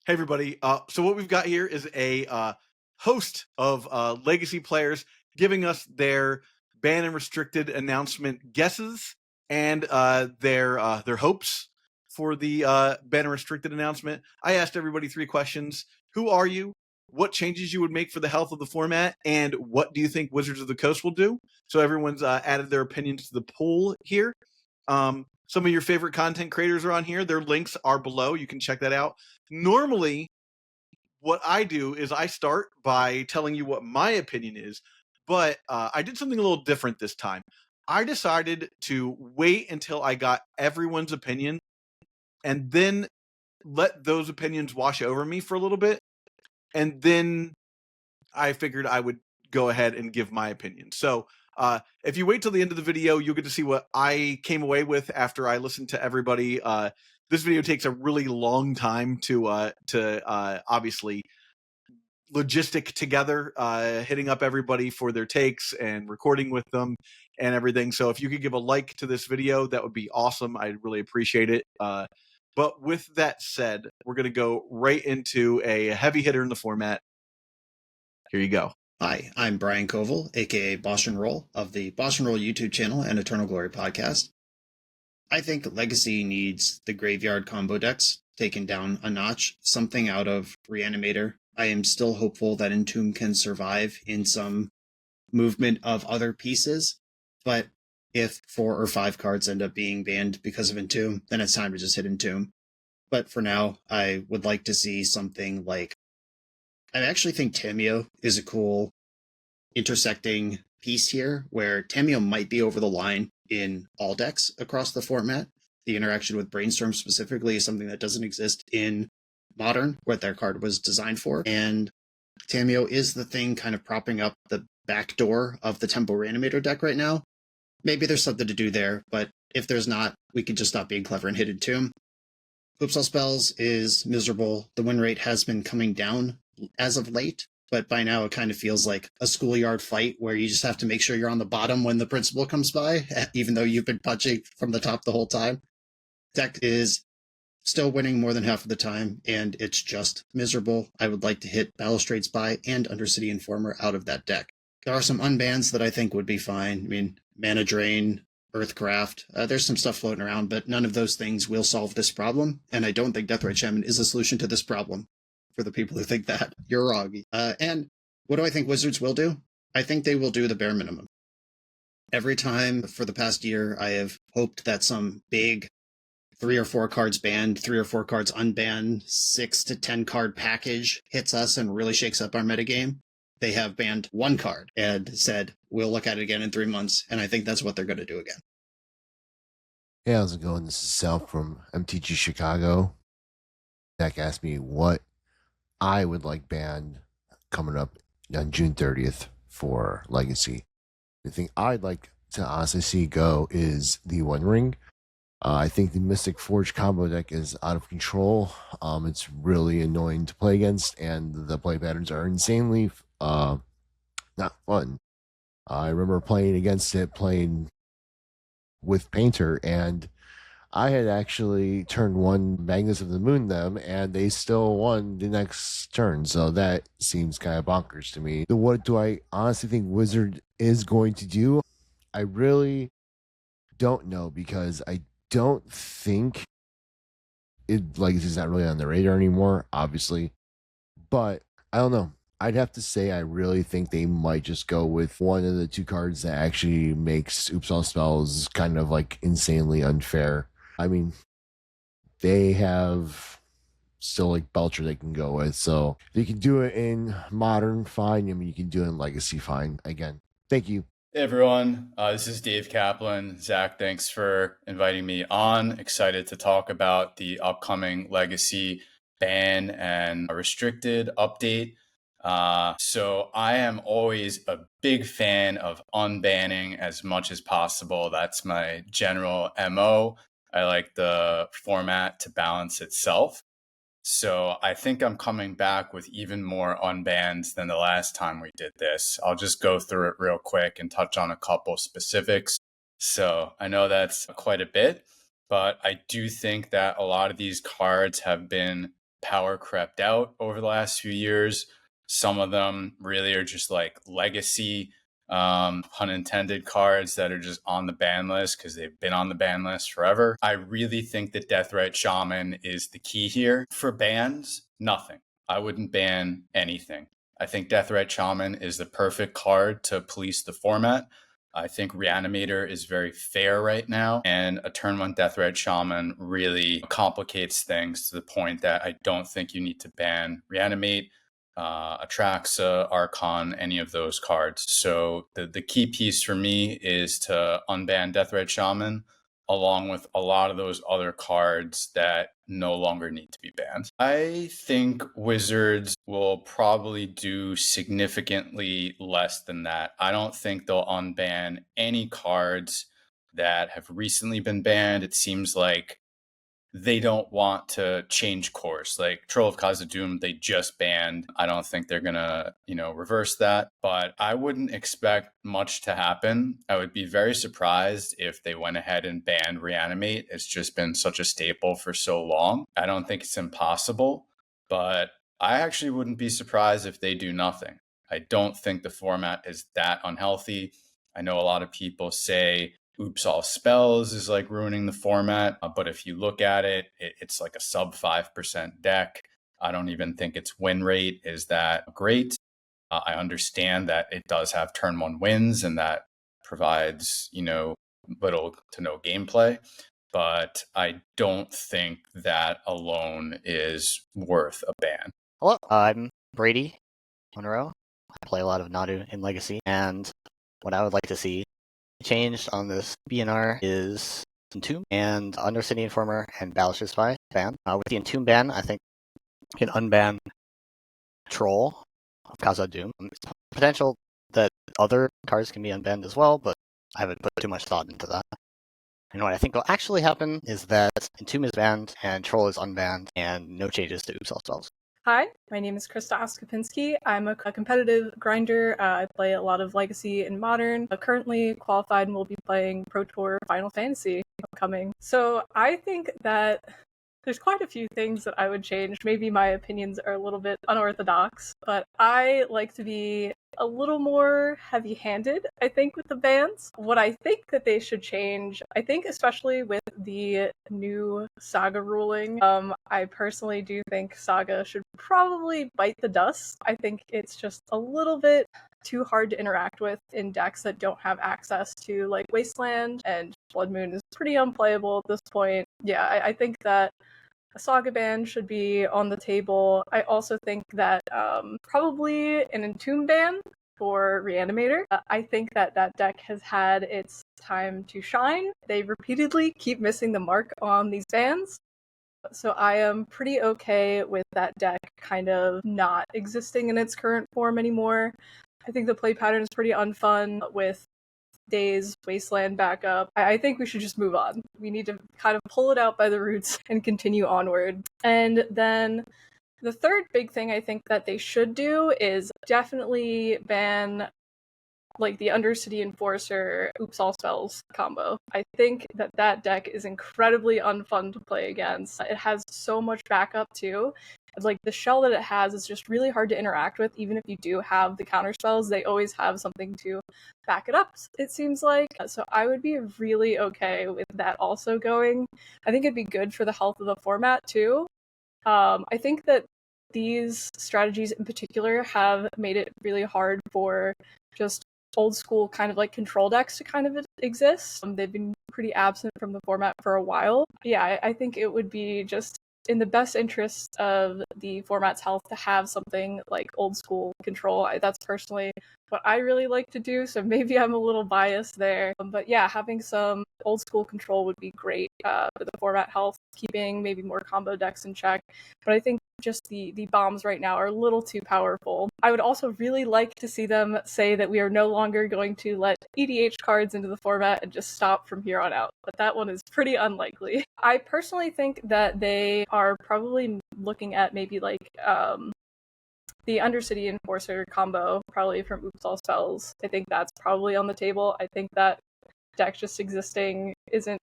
Hey, everybody. So what we've got here is a host of legacy players giving us their ban and restricted announcement guesses and their hopes for the ban and restricted announcement. I asked everybody 3 questions. Who are you? What changes you would make for the health of the format? And what do you think Wizards of the Coast will do? So everyone's added their opinions to the poll here. Some of your favorite content creators are on here. Their links are below. You can check that out. Normally, what I do is I start by telling you what my opinion is, but I did something a little different this time. I decided to wait until I got everyone's opinion and then let those opinions wash over me for a little bit. And then I figured I would go ahead and give my opinion. So if you wait till the end of the video, you'll get to see what I came away with after I listened to everybody. This video takes a really long time to obviously logistic together, hitting up everybody for their takes and recording with them and everything. So if you could give a like to this video, that would be awesome. I'd really appreciate it. But with that said, we're going to go right into a heavy hitter in the format. Here you go. Hi, I'm Brian Koval, aka Boston Roll of the Boston Roll YouTube channel and Eternal Glory podcast. I think Legacy needs the graveyard combo decks taken down a notch, something out of Reanimator. I am still hopeful that Entomb can survive in some movement of other pieces, but if 4 or 5 cards end up being banned because of Entomb, then it's time to just hit Entomb. But for now, I would like to see something like, I actually think Tamiyo is a cool intersecting piece here, where Tamiyo might be over the line in all decks across the format. The interaction with Brainstorm specifically is something that doesn't exist in Modern, what their card was designed for. And Tamiyo is the thing kind of propping up the back door of the Tempo Reanimator deck right now. Maybe there's something to do there, but if there's not, we can just stop being clever and hit Entomb. Oops All Spells is miserable. The win rate has been coming down as of late, but by now it kind of feels like a schoolyard fight where you just have to make sure you're on the bottom when the principal comes by, even though you've been punching from the top the whole time. Deck is still winning more than half of the time, and it's just miserable. I would like to hit Balustrade Spy and Undercity Informer out of that deck. There are some unbans that I think would be fine. I mean, Mana Drain, Earthcraft, there's some stuff floating around, but none of those things will solve this problem, and I don't think Deathrite Shaman is a solution to this problem. For the people who think that, you're wrong. And what do I think Wizards will do? I think they will do the bare minimum. Every time for the past year, I have hoped that some big 3 or 4 cards banned, 3 or 4 cards unbanned, 6 to 10 card package hits us and really shakes up our metagame. They have banned 1 card and said, we'll look at it again in 3 months, and I think that's what they're going to do again. Hey, how's it going? This is Sal from MTG Chicago. Zach asked me what I would like banned coming up on June 30th for Legacy. The thing I'd like to honestly see go is the One Ring. I think the Mystic Forge combo deck is out of control. It's really annoying to play against, and the play patterns are insanely not fun. I remember playing against it, playing with Painter, and I had actually turned 1 Magnus of the Moon them, and they still won the next turn. So that seems kind of bonkers to me. What do I honestly think Wizard is going to do? I really don't know, because I don't think Legacy's not really on the radar anymore, obviously. But I don't know. I'd have to say I really think they might just go with one of the 2 cards that actually makes Oops All Spells kind of like insanely unfair. I mean, they have still like Belcher they can go with. So if you can do it in Modern, fine. I mean, you can do it in Legacy, fine. Again, thank you. Hey everyone, this is Dave Kaplan. Zach, thanks for inviting me on. Excited to talk about the upcoming Legacy ban and a restricted update. So I am always a big fan of unbanning as much as possible. That's my general MO. I like the format to balance itself. So I think I'm coming back with even more unbans than the last time we did this. I'll just go through it real quick and touch on a couple specifics. So I know that's quite a bit, but I do think that a lot of these cards have been power crept out over the last few years. Some of them really are just like legacy, pun intended, cards that are just on the ban list because they've been on the ban list forever. I really think that Deathrite Shaman is the key here. For bans, nothing. I wouldn't ban anything. I think Deathrite Shaman is the perfect card to police the format. I think Reanimator is very fair right now, and a turn 1 Deathrite Shaman really complicates things to the point that I don't think you need to ban Reanimate, Atraxa, Archon, any of those cards. So the key piece for me is to unban Deathrite Shaman, along with a lot of those other cards that no longer need to be banned. I think Wizards will probably do significantly less than that. I don't think they'll unban any cards that have recently been banned. It seems like they don't want to change course. Like Troll of Khazad-dûm, they just banned. I don't think they're gonna, reverse that. But I wouldn't expect much to happen. I would be very surprised if they went ahead and banned Reanimate. It's just been such a staple for so long. I don't think it's impossible, but I actually wouldn't be surprised if they do nothing. I don't think the format is that unhealthy. I know a lot of people say Oops All Spells is like ruining the format. But if you look at it, it's like a sub 5% deck. I don't even think its win rate is that great. I understand that it does have turn 1 wins and that provides, little to no gameplay. But I don't think that alone is worth a ban. Hello, I'm Brady Munroe. I play a lot of Nadu in Legacy, and what I would like to see changed on this BNR is Entomb and Undercity Informer and Battleship Spy ban. With the Entomb ban, I think you can unban Troll of Khazad-dûm. Potential that other cards can be unbanned as well, but I haven't put too much thought into that. And what I think will actually happen is that Entomb is banned and Troll is unbanned and no changes to Oops All Spells. Hi, my name is Krista Oskopinski. I'm a competitive grinder. I play a lot of Legacy and Modern. Currently qualified and will be playing Pro Tour Final Fantasy upcoming. So I think that there's quite a few things that I would change. Maybe my opinions are a little bit unorthodox, but I like to be a little more heavy-handed, I think, with the bans. What I think that they should change, I think especially with the new Saga ruling, I personally do think Saga should probably bite the dust. I think it's just a little bit too hard to interact with in decks that don't have access to like Wasteland, and Blood Moon is pretty unplayable at this point. Yeah, I think that a Saga ban should be on the table. I also think that probably an Entomb ban for Reanimator. I think that that deck has had its time to shine. They repeatedly keep missing the mark on these bans. So I am pretty okay with that deck kind of not existing in its current form anymore. I think the play pattern is pretty unfun with Days, Wasteland backup. I think we should just move on. We need to kind of pull it out by the roots and continue onward. And then the third big thing I think that they should do is definitely ban like the Undercity Enforcer Oops All Spells combo. I think that that deck is incredibly unfun to play against. It has so much backup too. Like the shell that it has is just really hard to interact with. Even if you do have the counter spells, they always have something to back it up, it seems like. So I would be really okay with that also going. I think it'd be good for the health of the format too. I think that these strategies in particular have made it really hard for just old school kind of like control decks to kind of exist. They've been pretty absent from the format for a while. Yeah, I think it would be just in the best interest of the format's health to have something like old school control. That's personally what I really like to do, so maybe I'm a little biased there. But yeah, having some old school control would be great for the format health, keeping maybe more combo decks in check. But I think just the bombs right now are a little too powerful. I would also really like to see them say that we are no longer going to let EDH cards into the format and just stop from here on out. But that one is pretty unlikely. I personally think that they are probably looking at maybe like the Undercity Enforcer combo, probably from Oops All Spells. I think that's probably on the table. I think that deck just existing isn't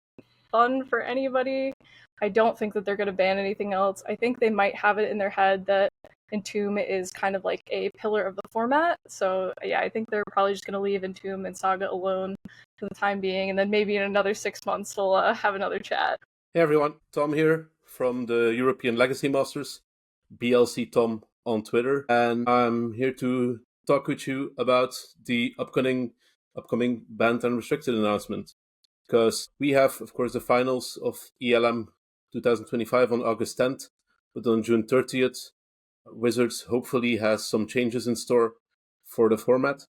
fun for anybody. I don't think that they're going to ban anything else. I think they might have it in their head that Entomb is kind of like a pillar of the format. So yeah, I think they're probably just going to leave Entomb and Saga alone for the time being, and then maybe in another 6 months they'll have another chat. Hey everyone, Tom here from the European Legacy Masters, BLC Tom on Twitter, and I'm here to talk with you about the upcoming banned and restricted announcement. Because we have, of course, the finals of ELM 2025 on August 10th, but on June 30th, Wizards hopefully has some changes in store for the format.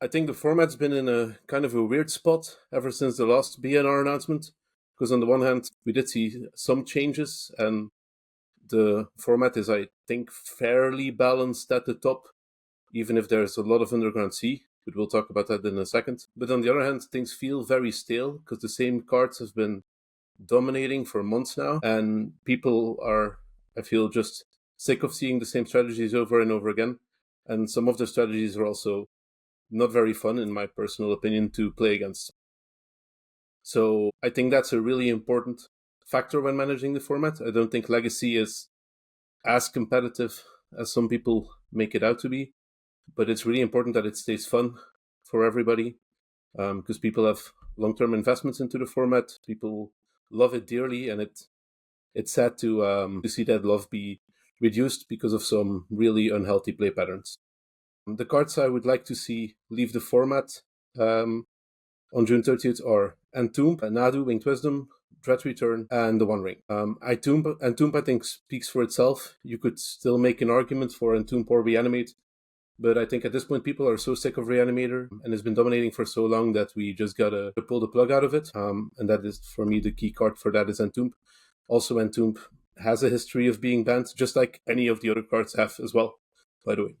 I think the format's been in a kind of a weird spot ever since the last BNR announcement, because on the one hand, we did see some changes, and the format is, I think, fairly balanced at the top, even if there's a lot of Underground Sea, but we'll talk about that in a second. But on the other hand, things feel very stale, because the same cards have been dominating for months now, and people are, I feel, just sick of seeing the same strategies over and over again, and some of the strategies are also not very fun, in my personal opinion, to play against. So I think that's a really important factor when managing the format. I don't think Legacy is as competitive as some people make it out to be, but it's really important that it stays fun for everybody, because people have long-term investments into the format. People love it dearly, and it's sad to see that love be reduced because of some really unhealthy play patterns. The cards I would like to see leave the format on June 30th are Entomb, Nadu, Winged Wisdom, Dread Return, and the One Ring. Entomb, I think, speaks for itself. You could still make an argument for Entomb or Reanimate, but I think at this point people are so sick of Reanimator and it's been dominating for so long that we just gotta pull the plug out of it. And that is, for me, the key card for that is Entomb. Also, Entomb has a history of being banned, just like any of the other cards have as well, by the way.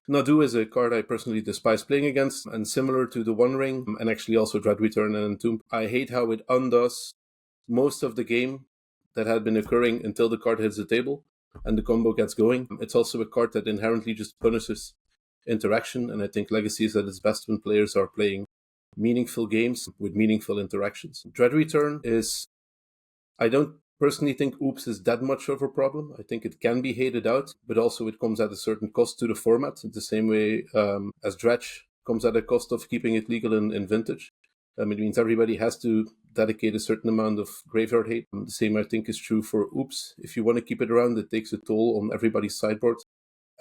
Nadu is a card I personally despise playing against, and similar to the One Ring, and actually also Dread Return and Entomb, I hate how it undoes most of the game that had been occurring until the card hits the table and the combo gets going. It's also a card that inherently just punishes interaction, and I think Legacy is at its best when players are playing meaningful games with meaningful interactions. Dread Return is, I don't personally think Oops is that much of a problem. I think it can be hated out, but also it comes at a certain cost to the format, the same way as Dredge comes at a cost of keeping it legal in Vintage. It means everybody has to dedicate a certain amount of graveyard hate. The same, I think, is true for Oops. If you want to keep it around, it takes a toll on everybody's sideboard,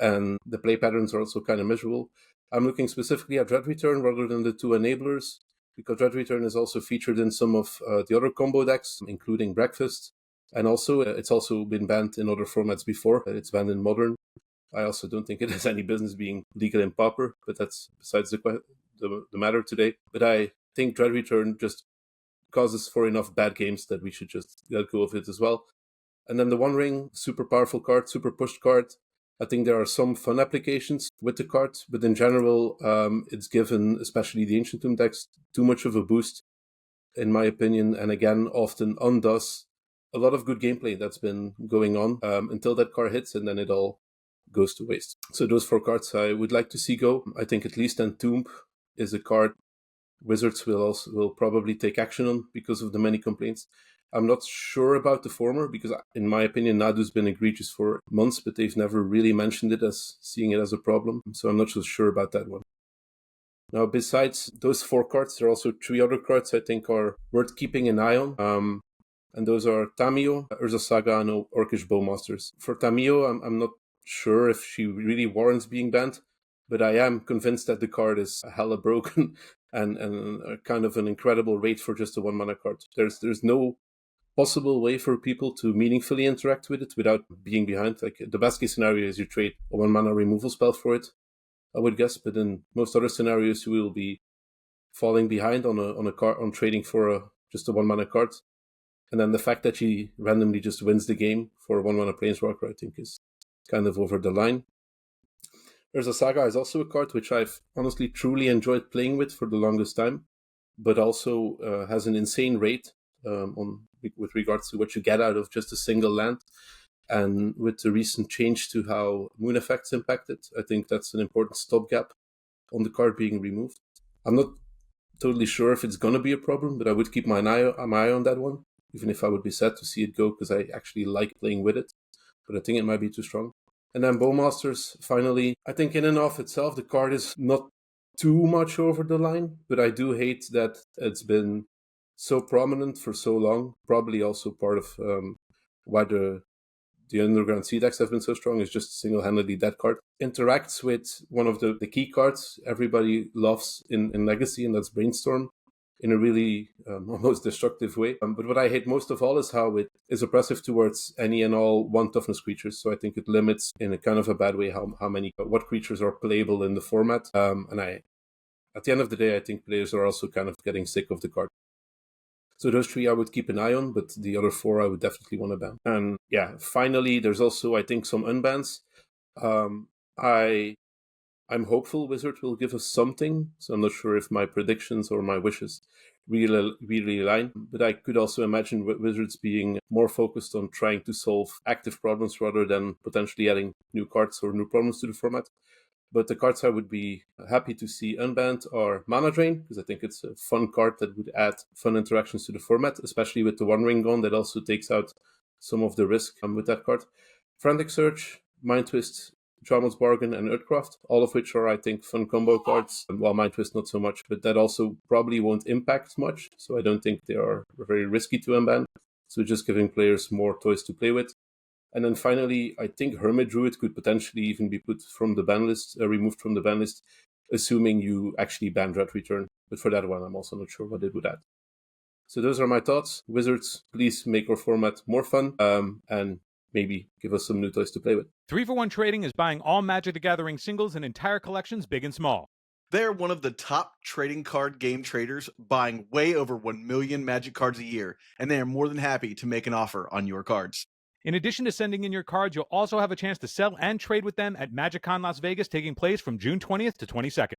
and the play patterns are also kind of miserable. I'm looking specifically at Dread Return rather than the two enablers, because Dread Return is also featured in some of the other combo decks, including Breakfast. And also, it's also been banned in other formats before. It's banned in Modern. I also don't think it has any business being legal in Pauper, but that's besides the matter today. But I think Dread Return just causes for enough bad games that we should just let go of it as well. And then the One Ring, super powerful card, super pushed card. I think there are some fun applications with the card, but in general, it's given, especially the Ancient Tomb decks, too much of a boost, in my opinion, and again, often undoes a lot of good gameplay that's been going on until that card hits, and then it all goes to waste. So those 4 cards I would like to see go. I think at least Entomb is a card Wizards will probably take action on because of the many complaints. I'm not sure about the former, because in my opinion, Nadu's been egregious for months, but they've never really mentioned it as seeing it as a problem. So I'm not so sure about that one. Now, besides those 4 cards, there are also 3 other cards I think are worth keeping an eye on. And those are Tamiyo, Urza Saga, and Orcish Bowmasters. For Tamiyo, I'm not sure if she really warrants being banned, but I am convinced that the card is hella broken and kind of an incredible rate for just a 1-mana card. There's no possible way for people to meaningfully interact with it without being behind. Like, the best case scenario is you trade a 1-mana removal spell for it, I would guess, but in most other scenarios you will be falling behind on trading for just a 1-mana card. And then the fact that she randomly just wins the game for a 1-mana Planeswalker, I think, is kind of over the line. Urza Saga is also a card which I've honestly truly enjoyed playing with for the longest time, but also has an insane rate with regards to what you get out of just a single land. And with the recent change to how moon effects impact it, I think that's an important stopgap on the card being removed. I'm not totally sure if it's going to be a problem, but I would keep my eye on that one, even if I would be sad to see it go, because I actually like playing with it. But I think it might be too strong. And then Bowmasters, finally. I think in and of itself, the card is not too much over the line, but I do hate that it's been so prominent for so long. Probably also part of why the Underground Sea decks have been so strong, is just single-handedly that card. Interacts with one of the key cards everybody loves in Legacy, and that's Brainstorm, in a really almost destructive way. But what I hate most of all is how it is oppressive towards any and all 1 toughness creatures. So I think it limits, in a kind of a bad way, what creatures are playable in the format. And at the end of the day, I think players are also kind of getting sick of the card. So those 3 I would keep an eye on, but the other 4 I would definitely want to ban. And yeah, finally, there's also, I think, some unbans. I'm hopeful Wizard will give us something, so I'm not sure if my predictions or my wishes really align. But I could also imagine Wizards being more focused on trying to solve active problems rather than potentially adding new cards or new problems to the format. But the cards I would be happy to see unbanned are Mana Drain, because I think it's a fun card that would add fun interactions to the format, especially with the One Ring Gone that also takes out some of the risk with that card. Frantic Search, Mind Twist, Jarmon's Bargain, and Earthcraft, all of which are, I think, fun combo cards. While Mind Twist not so much, but that also probably won't impact much, so I don't think they are very risky to unban. So just giving players more toys to play with. And then finally, I think Hermit Druid could potentially even be put from the ban list, removed from the ban list, assuming you actually ban Dread Return. But for that one, I'm also not sure what it would add. So those are my thoughts. Wizards, please make our format more fun, and maybe give us some new toys to play with. 3-for-1 Trading is buying all Magic the Gathering singles and entire collections, big and small. They're one of the top trading card game traders, buying way over 1 million Magic cards a year, and they are more than happy to make an offer on your cards. In addition to sending in your cards, you'll also have a chance to sell and trade with them at MagicCon Las Vegas, taking place from June 20th to 22nd.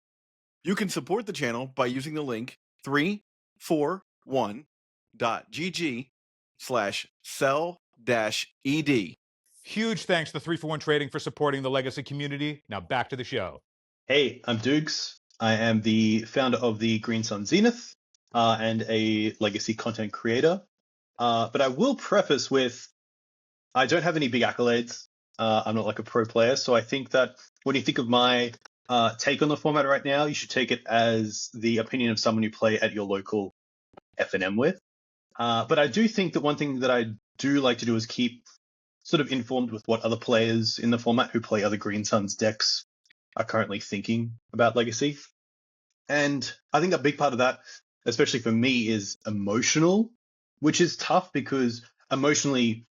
You can support the channel by using the link 341.gg/sell-ed. Huge thanks to 3-for-1 Trading for supporting the Legacy community. Now back to the show. Hey, I'm Dukes. I am the founder of the Green Sun Zenith and a Legacy content creator. But I will preface with, I don't have any big accolades. I'm not like a pro player, so I think that when you think of my take on the format right now, you should take it as the opinion of someone you play at your local F&M with. But I do think that one thing that I do like to do is keep sort of informed with what other players in the format who play other Green Suns decks are currently thinking about Legacy. And I think a big part of that, especially for me, is emotional, which is tough because emotionally,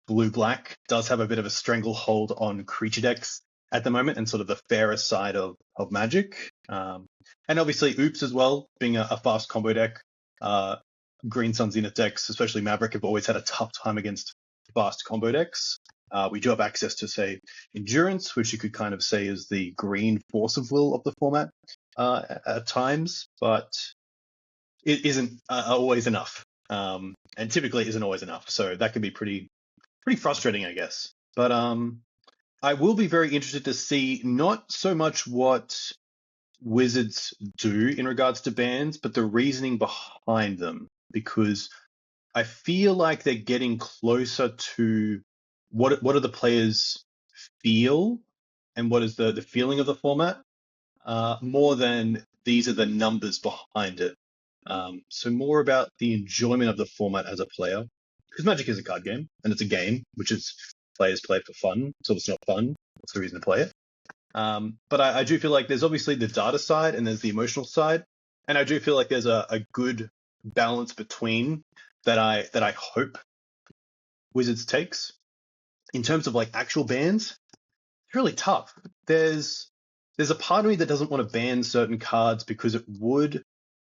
Blue-Black does have a bit of a stranglehold on creature decks at the moment and sort of the fairer side of Magic. And obviously Oops as well, being a fast combo deck. Green Sun Zenith decks, especially Maverick, have always had a tough time against fast combo decks. We do have access to, say, Endurance, which you could kind of say is the green force of will of the format at times, but it isn't always enough. And typically isn't always enough. So that can be pretty frustrating, I guess. But I will be very interested to see not so much what Wizards do in regards to bans, but the reasoning behind them, because I feel like they're getting closer to what do the players feel and what is the feeling of the format, more than these are the numbers behind it. So more about the enjoyment of the format as a player, because Magic is a card game and it's a game, which is players play it for fun. So if it's not fun, what's the reason to play it? But I do feel like there's obviously the data side and there's the emotional side. And I do feel like there's a good balance between that I hope Wizards takes. In terms of like actual bans, it's really tough. There's a part of me that doesn't want to ban certain cards because it would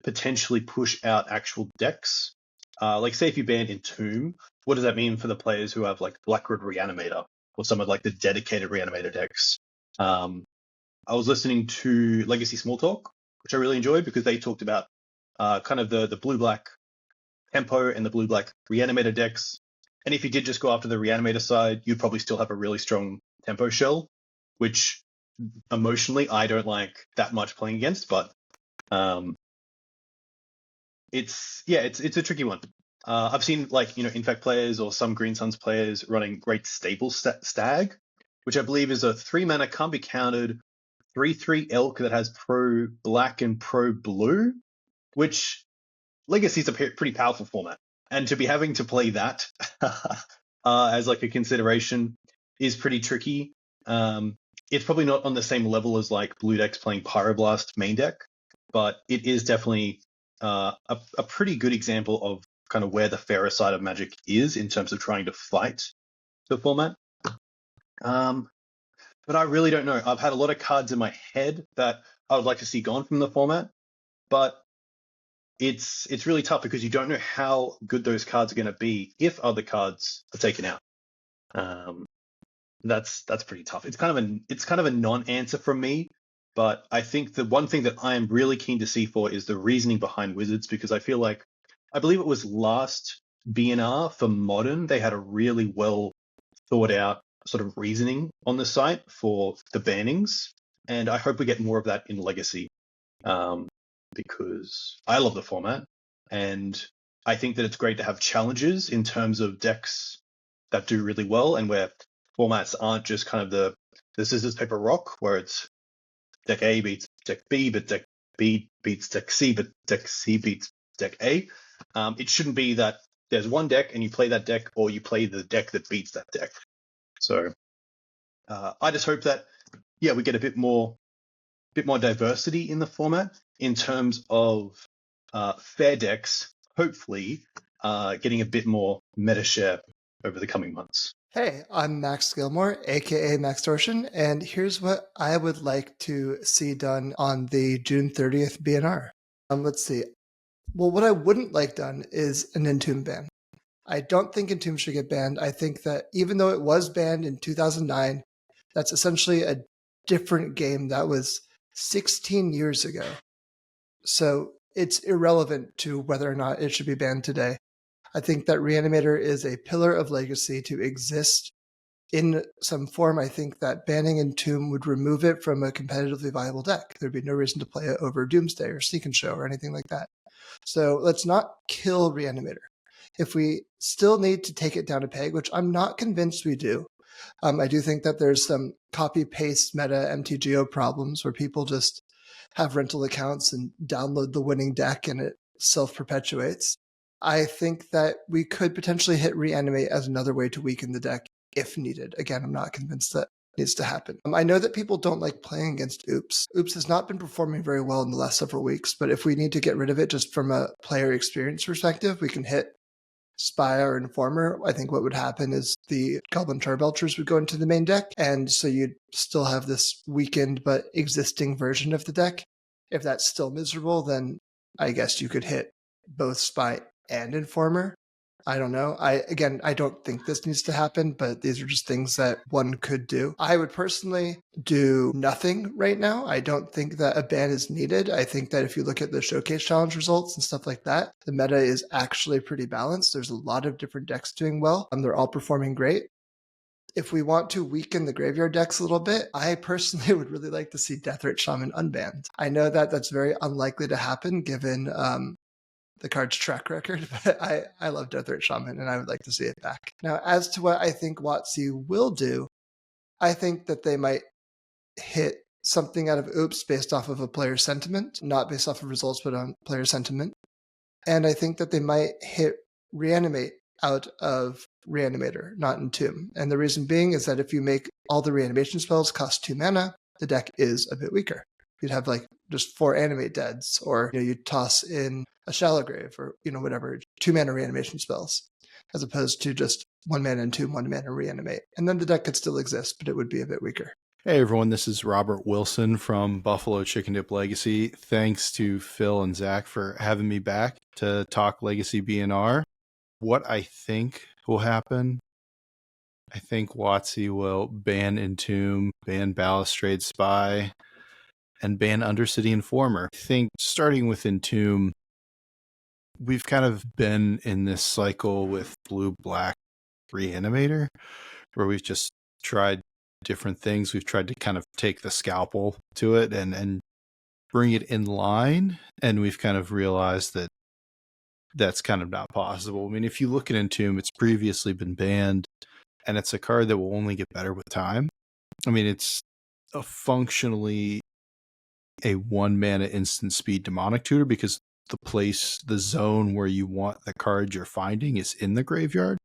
potentially push out actual decks. Like say if you ban Entomb, what does that mean for the players who have like Blackwood Reanimator or some of like the dedicated Reanimator decks? I was listening to Legacy Small Talk, which I really enjoyed because they talked about kind of the blue-black tempo and the blue-black Reanimator decks. And if you did just go after the Reanimator side, you'd probably still have a really strong tempo shell, which emotionally I don't like that much playing against, but it's a tricky one. I've seen Infect players or some Green Suns players running Great Stable Stag, which I believe is a 3-mana can't be countered 3/3 elk that has pro black and pro blue, which Legacy is a pretty powerful format, and to be having to play that as like a consideration is pretty tricky. It's probably not on the same level as like blue decks playing Pyroblast main deck, but it is definitely a pretty good example of kind of where the fairer side of Magic is in terms of trying to fight the format. But I really don't know. I've had a lot of cards in my head that I would like to see gone from the format, but it's really tough because you don't know how good those cards are going to be if other cards are taken out. That's pretty tough. It's kind of a non-answer from me, but I think the one thing that I am really keen to see for is the reasoning behind Wizards, because I believe it was last BNR for Modern, they had a really well thought out sort of reasoning on the site for the bannings, and I hope we get more of that in Legacy, because I love the format, and I think that it's great to have challenges in terms of decks that do really well, and where formats aren't just kind of the scissors paper rock, where it's deck A beats deck B, but deck B beats deck C, but deck C beats deck A. It shouldn't be that there's one deck and you play that deck, or you play the deck that beats that deck. So I just hope that we get a bit more diversity in the format in terms of fair decks, hopefully getting a bit more meta share over the coming months. Hey, I'm Max Gilmore, aka Max Torsion, and here's what I would like to see done on the June 30th BNR. Let's see. Well, what I wouldn't like done is an Entomb ban. I don't think Entomb should get banned. I think that even though it was banned in 2009, that's essentially a different game that was 16 years ago. So it's irrelevant to whether or not it should be banned today. I think that Reanimator is a pillar of Legacy to exist in some form. I think that banning Entomb would remove it from a competitively viable deck. There'd be no reason to play it over Doomsday or Sneak and Show or anything like that. So let's not kill Reanimator. If we still need to take it down a peg, which I'm not convinced we do, I do think that there's some copy-paste meta MTGO problems where people just have rental accounts and download the winning deck and it self-perpetuates. I think that we could potentially hit Reanimate as another way to weaken the deck if needed. Again, I'm not convinced that needs to happen. I know that people don't like playing against Oops. Oops has not been performing very well in the last several weeks, but if we need to get rid of it just from a player experience perspective, we can hit Spy or Informer. I think what would happen is the Goblin Charbelchers would go into the main deck, and so you'd still have this weakened but existing version of the deck. If that's still miserable, then I guess you could hit both Spy and Informer. I don't know. I don't think this needs to happen, but these are just things that one could do. I would personally do nothing right now. I don't think that a ban is needed. I think that if you look at the Showcase Challenge results and stuff like that, the meta is actually pretty balanced. There's a lot of different decks doing well, and they're all performing great. If we want to weaken the graveyard decks a little bit, I personally would really like to see Deathrat Shaman unbanned. I know that that's very unlikely to happen given the card's track record, but I love Deathrat Shaman and I would like to see it back. Now, as to what I think WotC will do, I think that they might hit something out of Oops based off of a player sentiment, not based off of results, but on player sentiment. And I think that they might hit Reanimate out of Reanimator, not Entomb. And the reason being is that if you make all the reanimation spells cost 2 mana, the deck is a bit weaker. You'd have like just 4 animate deads, or you'd toss in a Shallow Grave, or whatever, 2 mana reanimation spells, as opposed to just 1 mana Entomb, 1 mana Reanimate. And then the deck could still exist, but it would be a bit weaker. Hey everyone, this is Robert Wilson from Buffalo Chicken Dip Legacy. Thanks to Phil and Zach for having me back to talk Legacy BNR. What I think will happen, I think WotC will ban Entomb, ban Balustrade Spy, and ban Undercity Informer. I think starting with Entomb, we've kind of been in this cycle with blue-black Reanimator, where we've just tried different things. We've tried to kind of take the scalpel to it and bring it in line, and we've kind of realized that that's kind of not possible. I mean, if you look at Entomb, it's previously been banned, and it's a card that will only get better with time. I mean, it's functionally a 1-mana instant speed demonic tutor because the zone where you want the card you're finding is in the graveyard.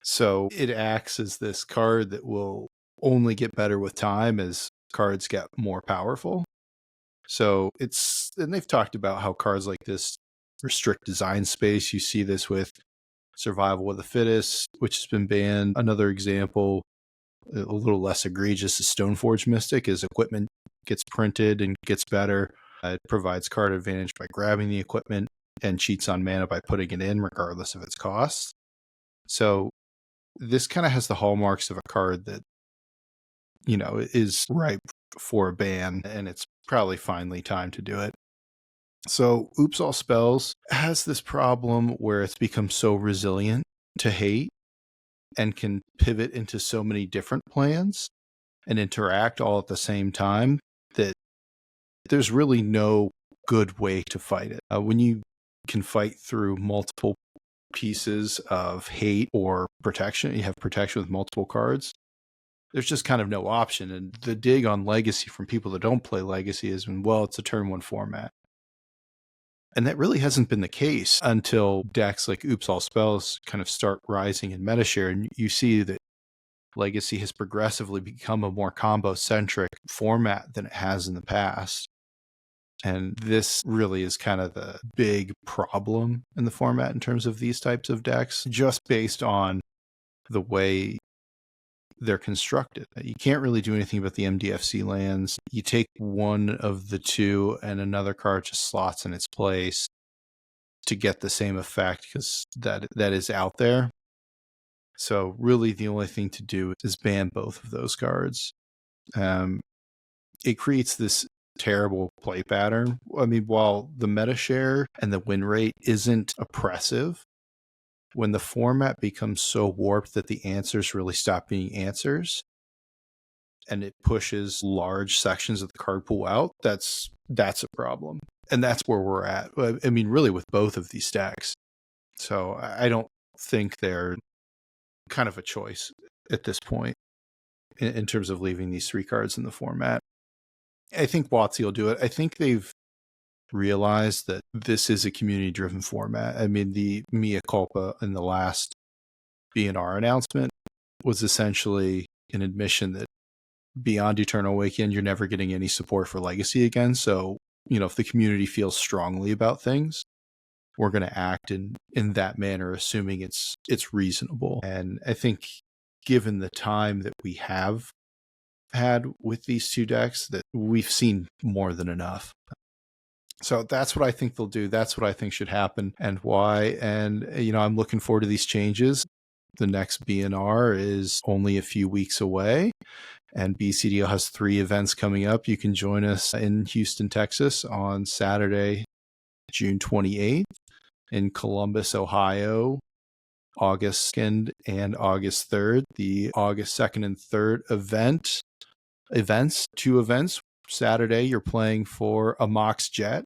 So it acts as this card that will only get better with time as cards get more powerful. So and they've talked about how cards like this restrict design space. You see this with Survival of the Fittest, which has been banned. Another example, a little less egregious, is Stoneforge Mystic, as equipment gets printed and gets better. It provides card advantage by grabbing the equipment and cheats on mana by putting it in, regardless of its cost. So this kind of has the hallmarks of a card that, is ripe for a ban, and it's probably finally time to do it. So Oops All Spells has this problem where it's become so resilient to hate and can pivot into so many different plans and interact all at the same time that there's really no good way to fight it. When you can fight through multiple pieces of hate or protection, you have protection with multiple cards, there's just kind of no option. And the dig on Legacy from people that don't play Legacy is, well, it's a turn 1 format. And that really hasn't been the case until decks like Oops All Spells kind of start rising in meta share. And you see that Legacy has progressively become a more combo-centric format than it has in the past. And this really is kind of the big problem in the format in terms of these types of decks, just based on the way they're constructed. You can't really do anything about the MDFC lands. You take one of the two and another card just slots in its place to get the same effect because that is out there. So really the only thing to do is ban both of those cards. It creates this terrible play pattern. I mean, while the meta share and the win rate isn't oppressive, when the format becomes so warped that the answers really stop being answers and it pushes large sections of the card pool out, that's a problem. And that's where we're at. I mean, really with both of these decks. So I don't think they're kind of a choice at this point in terms of leaving these 3 cards in the format. I think WotC will do it. I think they've realized that this is a community-driven format. I mean, the mea culpa in the last BNR announcement was essentially an admission that beyond Eternal Awakening, you're never getting any support for Legacy again. So, if the community feels strongly about things, we're going to act in that manner, assuming it's reasonable. And I think given the time that we have had with these 2 decks, that we've seen more than enough. So that's what I think they'll do. That's what I think should happen and why. And, I'm looking forward to these changes. The next BNR is only a few weeks away, and BCDL has 3 events coming up. You can join us in Houston, Texas on Saturday, June 28th, in Columbus, Ohio, August 2nd and August 3rd. The August 2nd and 3rd events, 2 events. Saturday, you're playing for a Mox Jet,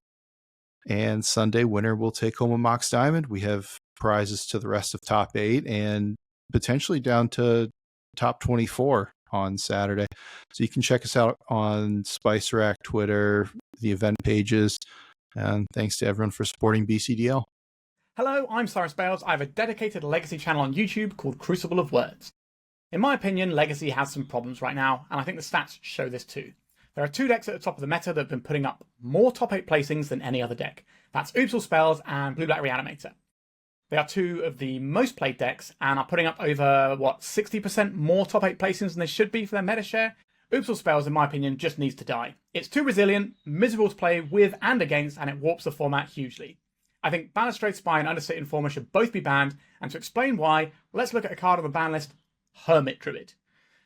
and Sunday, winner will take home a Mox Diamond. We have prizes to the rest of top 8 and potentially down to top 24 on Saturday. So you can check us out on Spice Rack, Twitter, the event pages. And thanks to everyone for supporting BCDL. Hello, I'm Cyrus Bales. I have a dedicated Legacy channel on YouTube called Crucible of Words. In my opinion, Legacy has some problems right now, and I think the stats show this too. There are 2 decks at the top of the meta that have been putting up more top 8 placings than any other deck. That's Oops All Spells and Blue-Black Reanimator. They are 2 of the most played decks and are putting up over, 60% more top 8 placings than they should be for their meta share. Oops All Spells, in my opinion, just needs to die. It's too resilient, miserable to play with and against, and it warps the format hugely. I think Balustrade Spy and Undercity Informer should both be banned, and to explain why, let's look at a card on the ban list, Hermit Druid.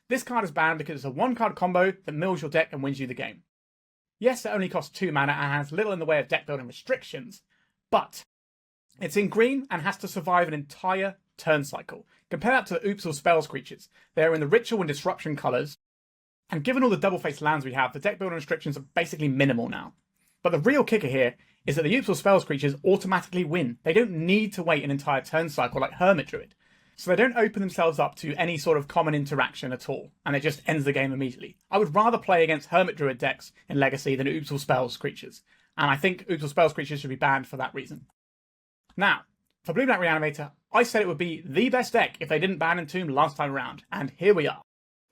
This card is banned because it's a 1-card combo that mills your deck and wins you the game. Yes, it only costs 2 mana and has little in the way of deck building restrictions, but it's in green and has to survive an entire turn cycle. Compare that to the Oops All Spells creatures. They are in the Ritual and Disruption colours, and given all the double-faced lands we have, the deck building restrictions are basically minimal now. But the real kicker here is that the useful spells creatures automatically win. They don't need to wait an entire turn cycle like Hermit Druid. So they don't open themselves up to any sort of common interaction at all, and it just ends the game immediately. I would rather play against Hermit Druid decks in Legacy than Oopsal Spells creatures, and I think Oopsal Spells creatures should be banned for that reason. Now, for Blue Black Reanimator, I said it would be the best deck if they didn't ban Entomb last time around, and here we are.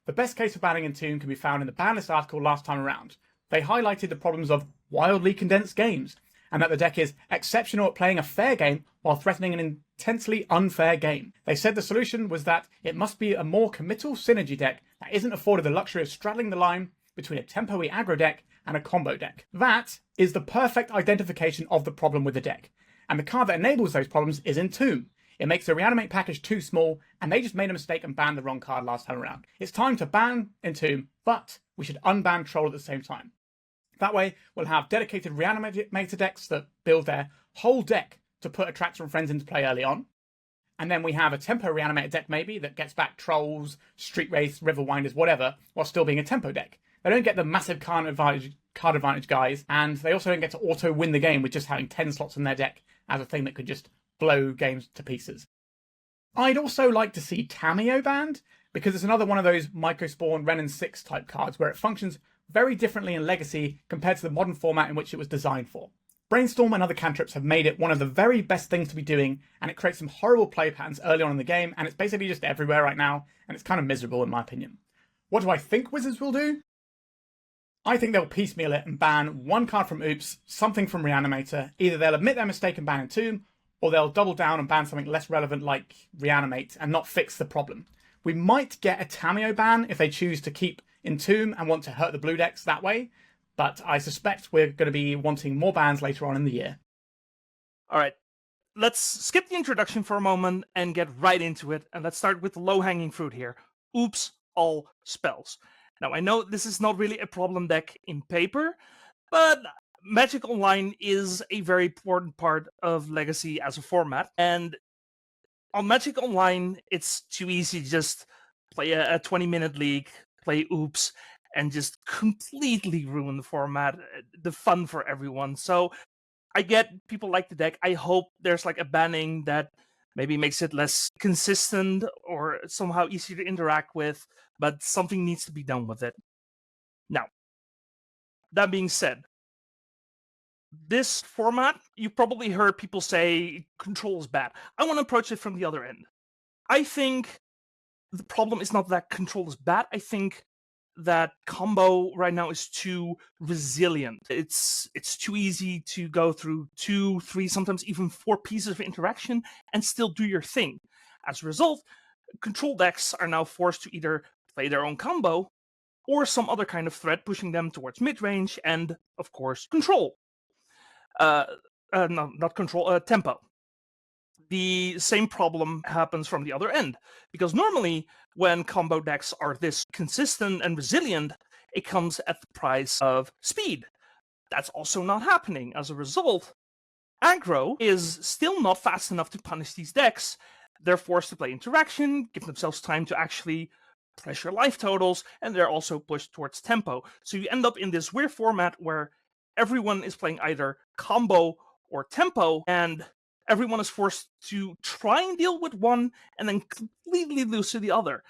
The best case for banning Entomb can be found in the ban list article last time around. They highlighted the problems of wildly condensed games, and that the deck is exceptional at playing a fair game while threatening an intensely unfair game. They said the solution was that it must be a more committal synergy deck that isn't afforded the luxury of straddling the line between a tempo-y aggro deck and a combo deck. That is the perfect identification of the problem with the deck, and the card that enables those problems is Entomb. It makes the Reanimate package too small, and they just made a mistake and banned the wrong card last time around. It's time to ban Entomb, but we should unban Troll at the same time. That way, we'll have dedicated Reanimator decks that build their whole deck to put Attractor and Friends into play early on. And then we have a Tempo Reanimator deck maybe that gets back Trolls, Street Wraiths, Riverwinders, whatever, while still being a Tempo deck. They don't get the massive card advantage guys, and they also don't get to auto-win the game with just having 10 slots in their deck as a thing that could just blow games to pieces. I'd also like to see Tamiyo banned, because it's another one of those Mycospawn, Ren and 6 type cards where it functions very differently in Legacy compared to the modern format in which it was designed for. Brainstorm and other cantrips have made it one of the very best things to be doing, and it creates some horrible play patterns early on in the game, and it's basically just everywhere right now, and it's kind of miserable in my opinion. What do I think Wizards will do? I think they'll piecemeal it and ban one card from Oops, something from Reanimator. Either they'll admit their mistake and ban Entomb, or they'll double down and ban something less relevant like Reanimate and not fix the problem. We might get a Tamiyo ban if they choose to keep Entomb and want to hurt the blue decks that way, but I suspect we're going to be wanting more bans later on in the year. All right, let's skip the introduction for a moment and get right into it, and let's start with the low-hanging fruit here. Oops, all spells. Now, I know this is not really a problem deck in paper, but Magic Online is a very important part of Legacy as a format, and on Magic Online, it's too easy to just play a 20-minute league, play Oops, and just completely ruin the format, the fun for everyone. So I get people like the deck. I hope there's like a banning that maybe makes it less consistent or somehow easier to interact with, but something needs to be done with it. Now, that being said, this format, you probably heard people say control is bad. I want to approach it from the other end. I think the problem is not that control is bad. I think that combo right now is too resilient. It's too easy to go through 2, 3, sometimes even 4 pieces of interaction and still do your thing. As a result, control decks are now forced to either play their own combo or some other kind of threat, pushing them towards mid-range and, of course, control. Not control, tempo. The same problem happens from the other end, because normally when combo decks are this consistent and resilient, it comes at the price of speed. That's also not happening. As a result, aggro is still not fast enough to punish these decks. They're forced to play interaction, give themselves time to actually pressure life totals, and they're also pushed towards tempo. So you end up in this weird format where everyone is playing either combo or tempo, and everyone is forced to try and deal with one and then completely lose to the other.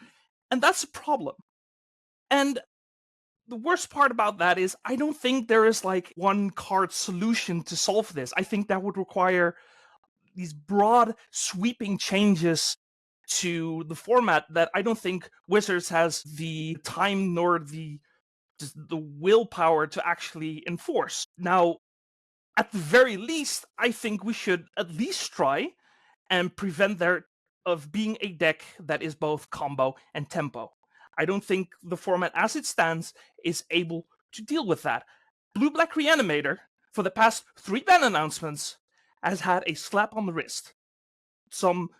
And that's a problem. And the worst part about that is I don't think there is like one card solution to solve this. I think that would require these broad, sweeping changes to the format that I don't think Wizards has the time nor the willpower to actually enforce. Now, at the very least, I think we should at least try and prevent there of being a deck that is both combo and tempo. I don't think the format as it stands is able to deal with that. Blue-Black Reanimator, for the past 3 ban announcements, has had a slap on the wrist. Some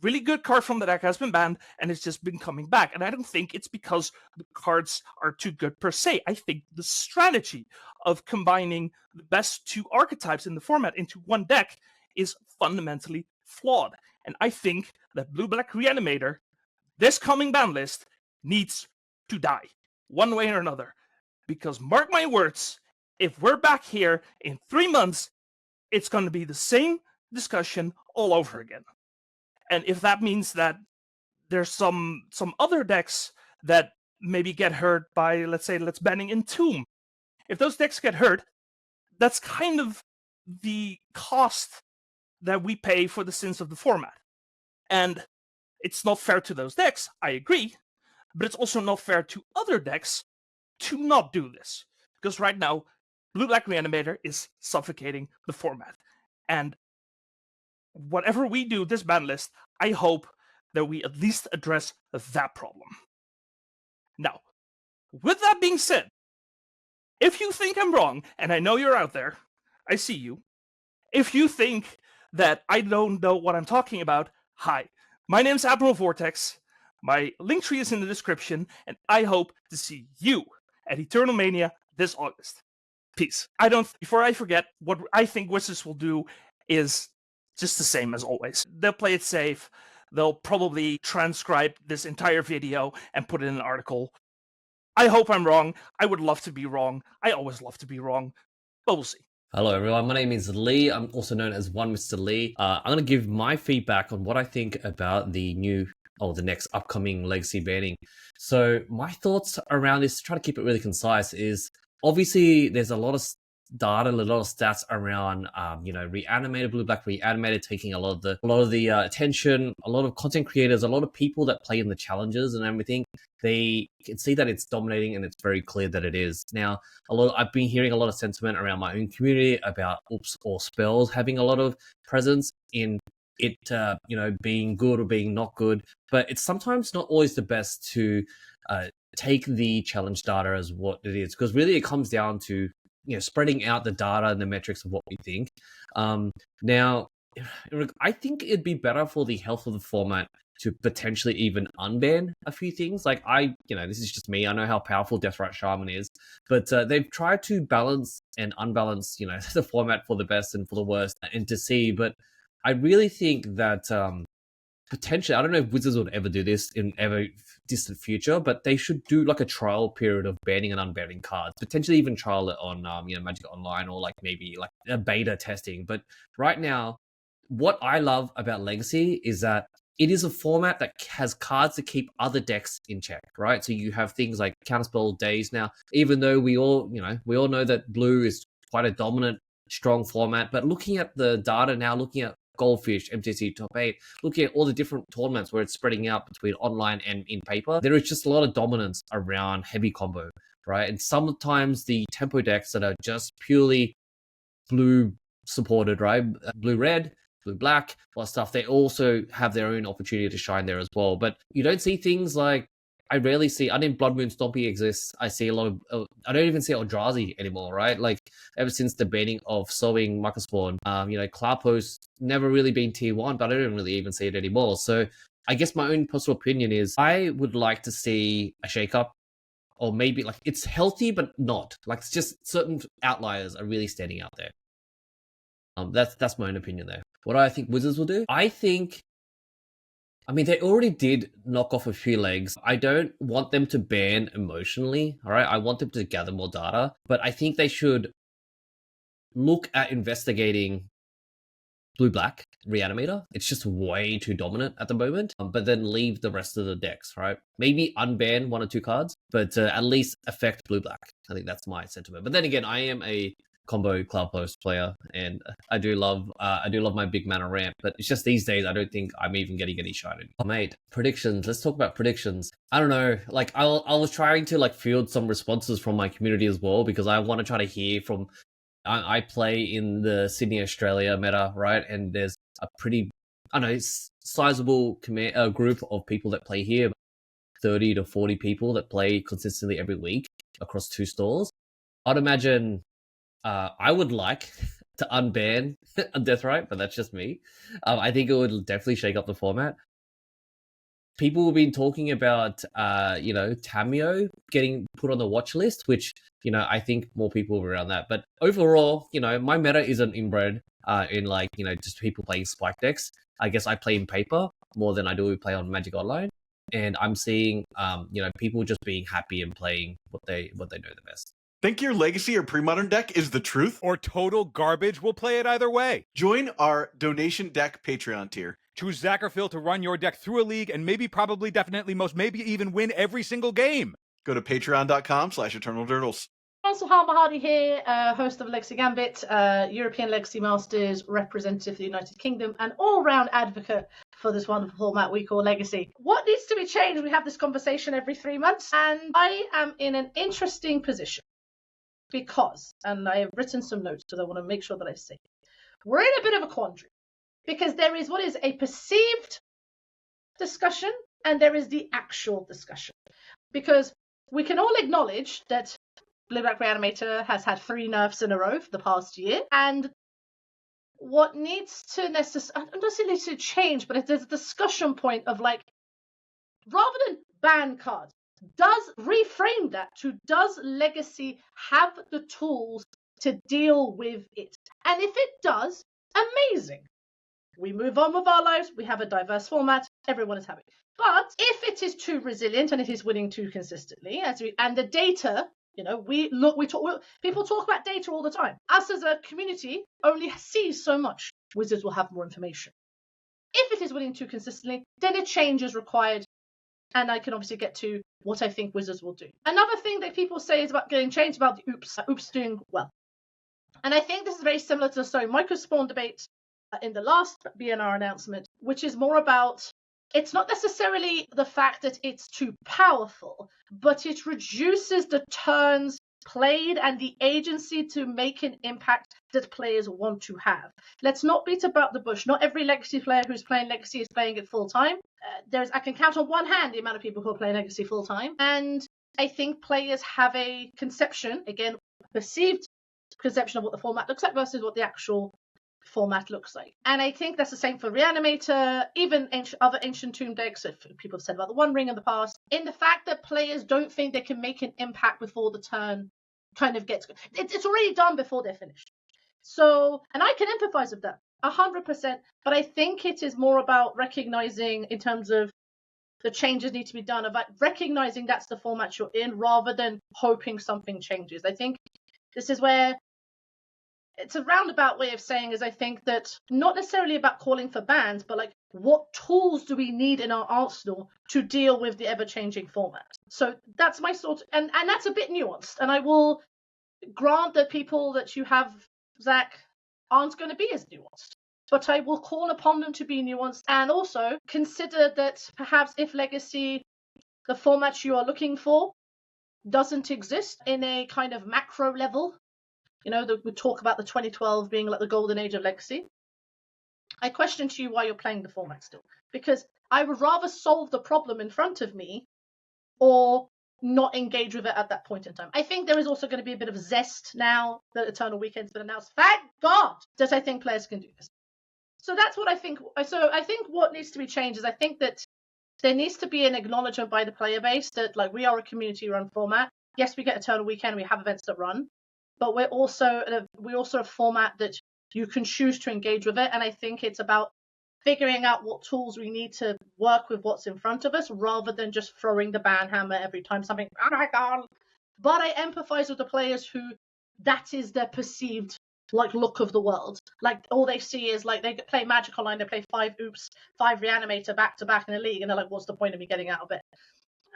really good card from the deck has been banned, and it's just been coming back. And I don't think it's because the cards are too good per se. I think the strategy of combining the best 2 archetypes in the format into one deck is fundamentally flawed. And I think that Blue-Black Reanimator, this coming ban list, needs to die, one way or another. Because mark my words, if we're back here in 3 months it's going to be the same discussion all over again. And if that means that there's some other decks that maybe get hurt by, let's banning Entomb. If those decks get hurt, that's kind of the cost that we pay for the sins of the format. And it's not fair to those decks, I agree, but it's also not fair to other decks to not do this. Because right now, Blue-Black Reanimator is suffocating the format. And whatever we do this ban list, I hope that we at least address that problem. Now, with that being said, if you think I'm wrong, and I know you're out there, I see you. If you think that I don't know what I'm talking about, hi. My name's Admiral Vortex. My link tree is in the description, and I hope to see you at Eternal Mania this August. Peace. Before I forget, what I think Wizards will do is just the same as always. They'll play it safe. They'll probably transcribe this entire video and put it in an article. I hope I'm wrong. I would love to be wrong. I always love to be wrong. But we'll see. Hello everyone, my name is Lee. I'm also known as One Mr. Lee. I'm going to give my feedback on what I think about the next upcoming legacy banning. So my thoughts around this, to try to keep it really concise, is obviously there's a lot of data, a lot of stats around, Reanimator, Blue-Black Reanimator taking a lot of the attention, a lot of content creators, a lot of people that play in the challenges and everything. They can see that it's dominating, and it's very clear that it is. Now, I've been hearing a lot of sentiment around my own community about Oops or Spells having a lot of presence in it, being good or being not good. But it's sometimes not always the best to take the challenge data as what it is, because really it comes down to spreading out the data and the metrics of what we think. Now, I think it'd be better for the health of the format to potentially even unban a few things. Like this is just me. I know how powerful Deathrite Shaman is, but they've tried to balance and unbalance, the format for the best and for the worst and to see. But I really think that potentially, I don't know if Wizards would ever do this in ever distant future, but they should do like a trial period of banning and unbanning cards. Potentially even trial it on, Magic Online, or maybe a beta testing. But right now, what I love about Legacy is that it is a format that has cards to keep other decks in check, right? So you have things like Counterspell Days now, even though we all know that blue is quite a dominant, strong format. But looking at the data now, looking at Goldfish, MTC Top 8, looking at all the different tournaments where it's spreading out between online and in paper, there is just a lot of dominance around heavy combo, right? And sometimes the tempo decks that are just purely blue supported, right? Blue-red, Blue-black, all stuff, they also have their own opportunity to shine there as well. But you don't see things like, I rarely see, I think Blood Moon Stompy exists. I see a lot of, I don't even see Eldrazi anymore, right? Ever since the banning of Sowing Microspawn, Cloudpost never really been tier 1, but I don't really even see it anymore. So I guess my own personal opinion is I would like to see a shakeup, or maybe it's healthy, but not. It's just certain outliers are really standing out there. That's my own opinion there. What do I think Wizards will do? They already did knock off a few legs. I don't want them to ban emotionally, all right? I want them to gather more data, but I think they should look at investigating Blue-Black Reanimator. It's just way too dominant at the moment, but then leave the rest of the decks, right? Maybe unban 1 or 2 cards, but at least affect Blue-Black. I think that's my sentiment. But then again, I am a combo Cloudpost player, and I do love my big mana ramp, but it's just these days I don't think I'm even getting any shine. Oh, mate, predictions. Let's talk about predictions. I don't know. I was trying to field some responses from my community as well, because I want to try to hear from. I play in the Sydney, Australia meta, right? And there's a pretty, sizable group of people that play here, 30 to 40 people that play consistently every week across 2 stores. I'd imagine. I would like to unban Deathrite, but that's just me. I think it would definitely shake up the format. People have been talking about, Tamiyo getting put on the watch list, which, I think more people are around that. But overall, my meta isn't inbred in just people playing spike decks. I guess I play in paper more than I do play on Magic Online. And I'm seeing, people just being happy and playing what they know the best. Think your Legacy or Pre-Modern deck is the truth? Or total garbage? We'll play it either way. Join our donation deck Patreon tier. Choose Zac or Phil to run your deck through a league and maybe, probably, definitely, most, maybe even win every single game. Go to patreon.com/eternaldurdles. Harmer Hardy here, host of Legacy Gambit, European Legacy Masters representative for the United Kingdom, and all-round advocate for this wonderful format we call Legacy. What needs to be changed? We have this conversation every 3 months, and I am in an interesting position because, and I have written some notes because I want to make sure that I say it, we're in a bit of a quandary because there is what is a perceived discussion and there is the actual discussion. Because we can all acknowledge that Blue-Black Reanimator has had 3 nerfs in a row for the past year, and what needs to necessarily to change, but there's a discussion point of like, rather than ban cards, does Legacy have the tools to deal with it? And if it does, amazing. We move on with our lives, we have a diverse format, everyone is happy. But if it is too resilient and it is winning too consistently, and the data, people talk about data all the time. Us as a community only sees so much. Wizards will have more information. If it is winning too consistently, then a change is required. And I can obviously get to what I think Wizards will do. Another thing that people say is about getting changed about the oops doing well. And I think this is very similar to the Story Microspawn debate in the last BNR announcement, which is more about, it's not necessarily the fact that it's too powerful, but it reduces the turns played and the agency to make an impact that players want to have. Let's not beat about the bush. Not every Legacy player who's playing Legacy is playing it full time. I can count on one hand the amount of people who are playing Legacy full time. And I think players have a conception, again, perceived conception of what the format looks like versus what the actual format looks like. And I think that's the same for Reanimator, even other Ancient Tomb decks, if people have said about the One Ring in the past, in the fact that players don't think they can make an impact before the turn kind of gets... It's already done before they're finished. So, and I can empathize with that, 100%, but I think it is more about recognizing, in terms of the changes need to be done, about recognizing that's the format you're in, rather than hoping something changes. I think this is where it's a roundabout way of saying is I think that not necessarily about calling for bans, but like what tools do we need in our arsenal to deal with the ever-changing format? So that's my sort of, and that's a bit nuanced. And I will grant that people that you have, Zac, aren't going to be as nuanced. But I will call upon them to be nuanced and also consider that perhaps if Legacy, the format you are looking for, doesn't exist in a kind of macro level, you know, we talk about the 2012 being like the golden age of Legacy. I question to you why you're playing the format still. Because I would rather solve the problem in front of me or not engage with it at that point in time. I think there is also going to be a bit of zest now that Eternal Weekend's been announced. Thank God that I think players can do this. So that's what I think. So I think what needs to be changed is I think that there needs to be an acknowledgement by the player base that like we are a community-run format. Yes, we get Eternal Weekend, we have events that run. But we're also a format that you can choose to engage with it. And I think it's about figuring out what tools we need to work with what's in front of us, rather than just throwing the ban hammer every time something, oh my God. But I empathize with the players who that is their perceived like look of the world. Like all they see is like they play Magic Online, they play 5 Oops, 5 Reanimator back to back in a league, and they're like, what's the point of me getting out of it?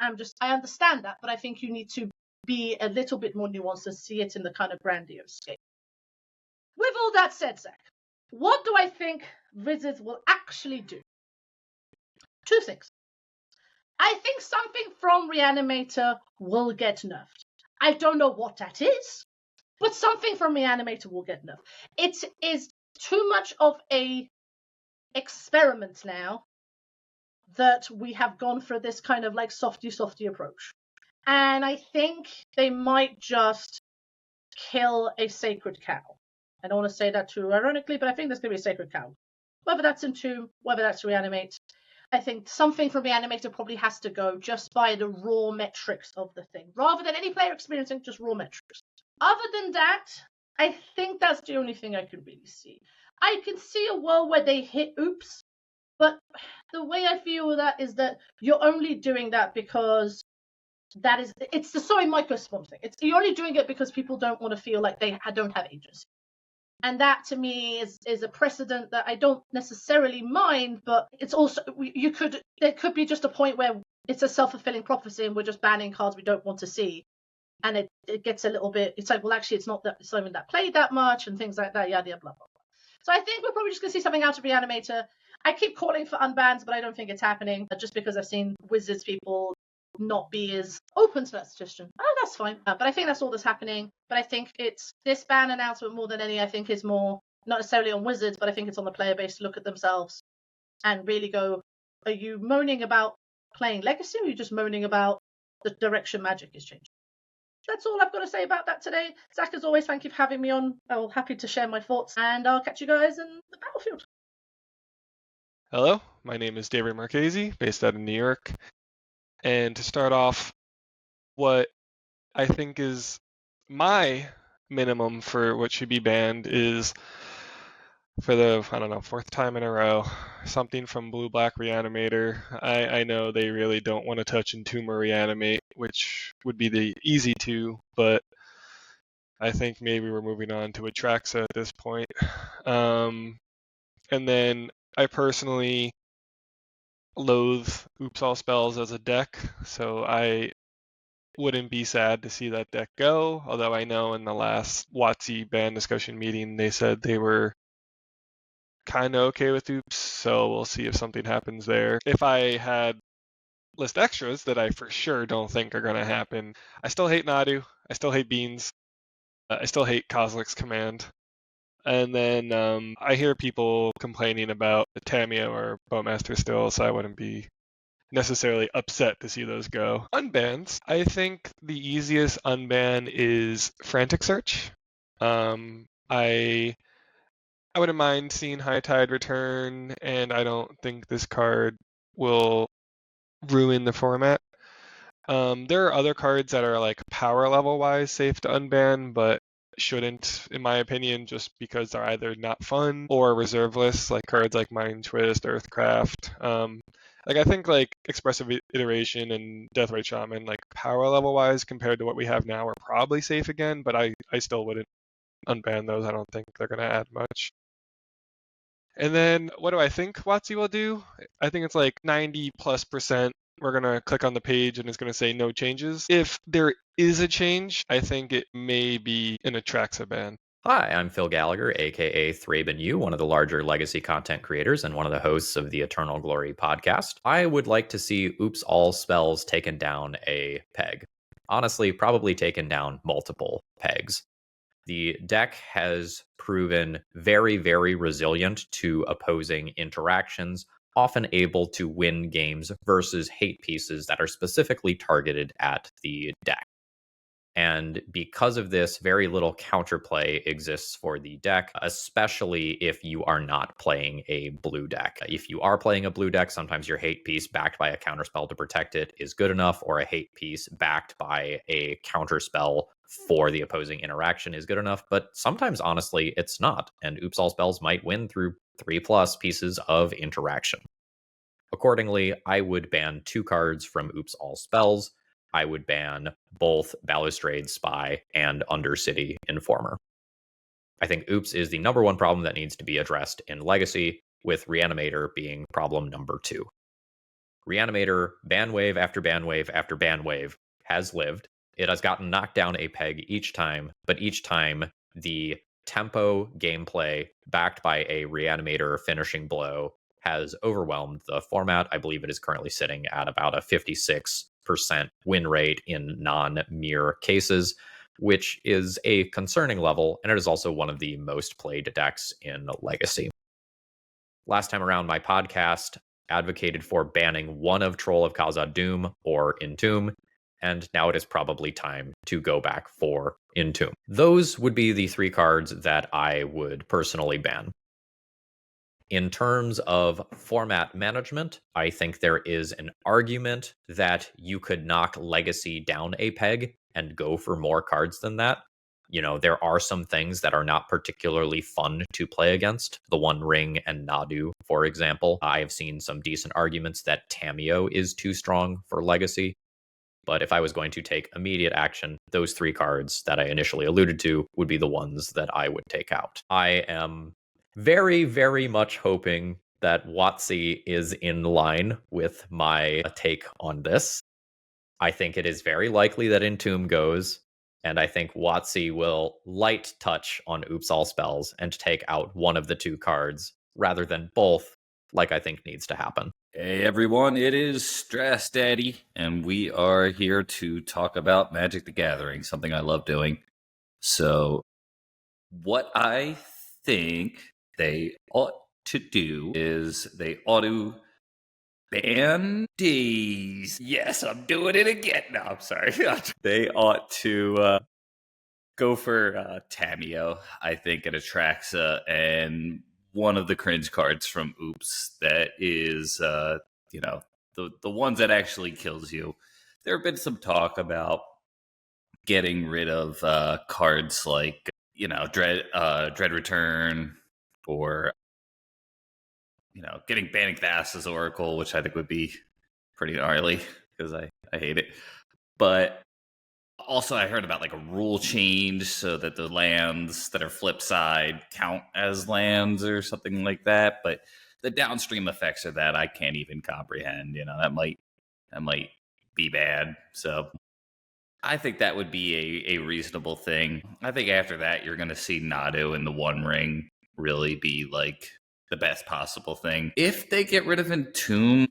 I understand that, but I think you need to be a little bit more nuanced and see it in the kind of grandiose scale. With all that said, Zac, what do I think Wizards will actually do? 2 things. I think something from Reanimator will get nerfed. I don't know what that is, but something from Reanimator will get nerfed. It is too much of a experiment now that we have gone for this kind of like softy approach. And I think they might just kill a sacred cow. I don't want to say that too ironically, but I think there's going to be a sacred cow. Whether that's Entomb, whether that's Reanimate, I think something from Reanimator probably has to go just by the raw metrics of the thing, rather than any player experiencing just raw metrics. Other than that, I think that's the only thing I can really see. I can see a world where they hit Oops, but the way I feel that is that you're only doing that because it's the soy microspawn thing. You're only doing it because people don't want to feel like they don't have agency. And that to me is a precedent that I don't necessarily mind, but it's also there could be just a point where it's a self-fulfilling prophecy and we're just banning cards we don't want to see. And it gets a little bit, it's like, well, actually it's not even that played that much and things like that, yada blah blah blah. So I think we're probably just gonna see something out of Reanimator. I keep calling for unbans, but I don't think it's happening, just because I've seen Wizards people not be as open to that suggestion. Oh, that's fine. But I think that's all that's happening. But I think it's this ban announcement more than any, I think is more not necessarily on Wizards, but I think it's on the player base to look at themselves and really go, are you moaning about playing Legacy, or are you just moaning about the direction Magic is changing? That's all I've got to say about that today. Zach, as always, thank you for having me on. I'm happy to share my thoughts, and I'll catch you guys in the battlefield. Hello, my name is David Marchese, based out of New York. And to start off, what I think is my minimum for what should be banned is, for the, fourth time in a row, something from Blue Black Reanimator. I know they really don't want to touch Entomb or Reanimate, which would be the easy to, but I think maybe we're moving on to Atraxa at this point. And then I personally loathe Oops All Spells as a deck, so I wouldn't be sad to see that deck go, although I know in the last WotC ban discussion meeting they said they were kind of okay with Oops, so we'll see if something happens there. If I had list extras that I for sure don't think are going to happen, I still hate Nadu, I still hate Beans, I still hate Kozilek's Command. And then I hear people complaining about Tamiyo or Bowmaster still, so I wouldn't be necessarily upset to see those go. Unbans. I think the easiest unban is Frantic Search. I wouldn't mind seeing High Tide return, and I don't think this card will ruin the format. There are other cards that are like power level wise safe to unban, but shouldn't, in my opinion, just because they're either not fun or reserve lists, like cards like Mind Twist, Earthcraft. I think like Expressive Iteration and Deathrite Shaman, like power level wise compared to what we have now, are probably safe again, but I still wouldn't unban those. I don't think they're going to add much. And then what do I think WotC will do? I think it's like 90+%. We're going to click on the page and it's going to say no changes. If there is a change, I think it may be an Atraxa ban. Hi, I'm Phil Gallagher, aka Thraben U, one of the larger legacy content creators and one of the hosts of the Eternal Glory podcast. I would like to see Oops All Spells taken down a peg. Honestly, probably taken down multiple pegs. The deck has proven very, very resilient to opposing interactions, often able to win games versus hate pieces that are specifically targeted at the deck. And because of this, very little counterplay exists for the deck, especially if you are not playing a blue deck. If you are playing a blue deck, sometimes your hate piece backed by a counterspell to protect it is good enough, or a hate piece backed by a counterspell for the opposing interaction is good enough. But sometimes, honestly, it's not. And Oops All Spells might win through 3+ pieces of interaction. Accordingly, I would ban 2 cards from Oops All Spells. I would ban both Balustrade Spy and Undercity Informer. I think Oops is the number 1 problem that needs to be addressed in Legacy, with Reanimator being problem number 2. Reanimator, ban wave after ban wave after ban wave, has lived. It has gotten knocked down a peg each time, but each time the tempo gameplay backed by a Reanimator finishing blow has overwhelmed the format. I believe it is currently sitting at about a 56% win rate in non-mirror cases, which is a concerning level, and it is also one of the most played decks in Legacy. Last time around, my podcast advocated for banning one of Troll of Khazad-dûm or Entomb, and now it is probably time to go back for Entomb. Those would be the 3 cards that I would personally ban. In terms of format management, I think there is an argument that you could knock Legacy down a peg and go for more cards than that. You know, there are some things that are not particularly fun to play against. The One Ring and Nadu, for example. I have seen some decent arguments that Tamiyo is too strong for Legacy. But if I was going to take immediate action, those 3 cards that I initially alluded to would be the ones that I would take out. I am very, very much hoping that WotC is in line with my take on this. I think it is very likely that Entomb goes, and I think WotC will light touch on Oops All Spells and take out one of the 2 cards rather than both, like I think needs to happen. Hey everyone, it is Stress Daddy, and we are here to talk about Magic the Gathering, something I love doing. So, what I think they ought to do is they ought to ban these. Yes, I'm doing it again. No, I'm sorry. They ought to go for Tamiyo. I think it attracts and one of the cringe cards from Oops that is, the ones that actually kills you. There have been some talk about getting rid of cards like, Dread Return, or getting Banning Thassa's Oracle, which I think would be pretty gnarly because I hate it. But also, I heard about like a rule change so that the lands that are flip side count as lands or something like that. But the downstream effects of that I can't even comprehend. That might be bad. So I think that would be a reasonable thing. I think after that you're going to see Nadu in the One Ring really be like the best possible thing. If they get rid of Entomb,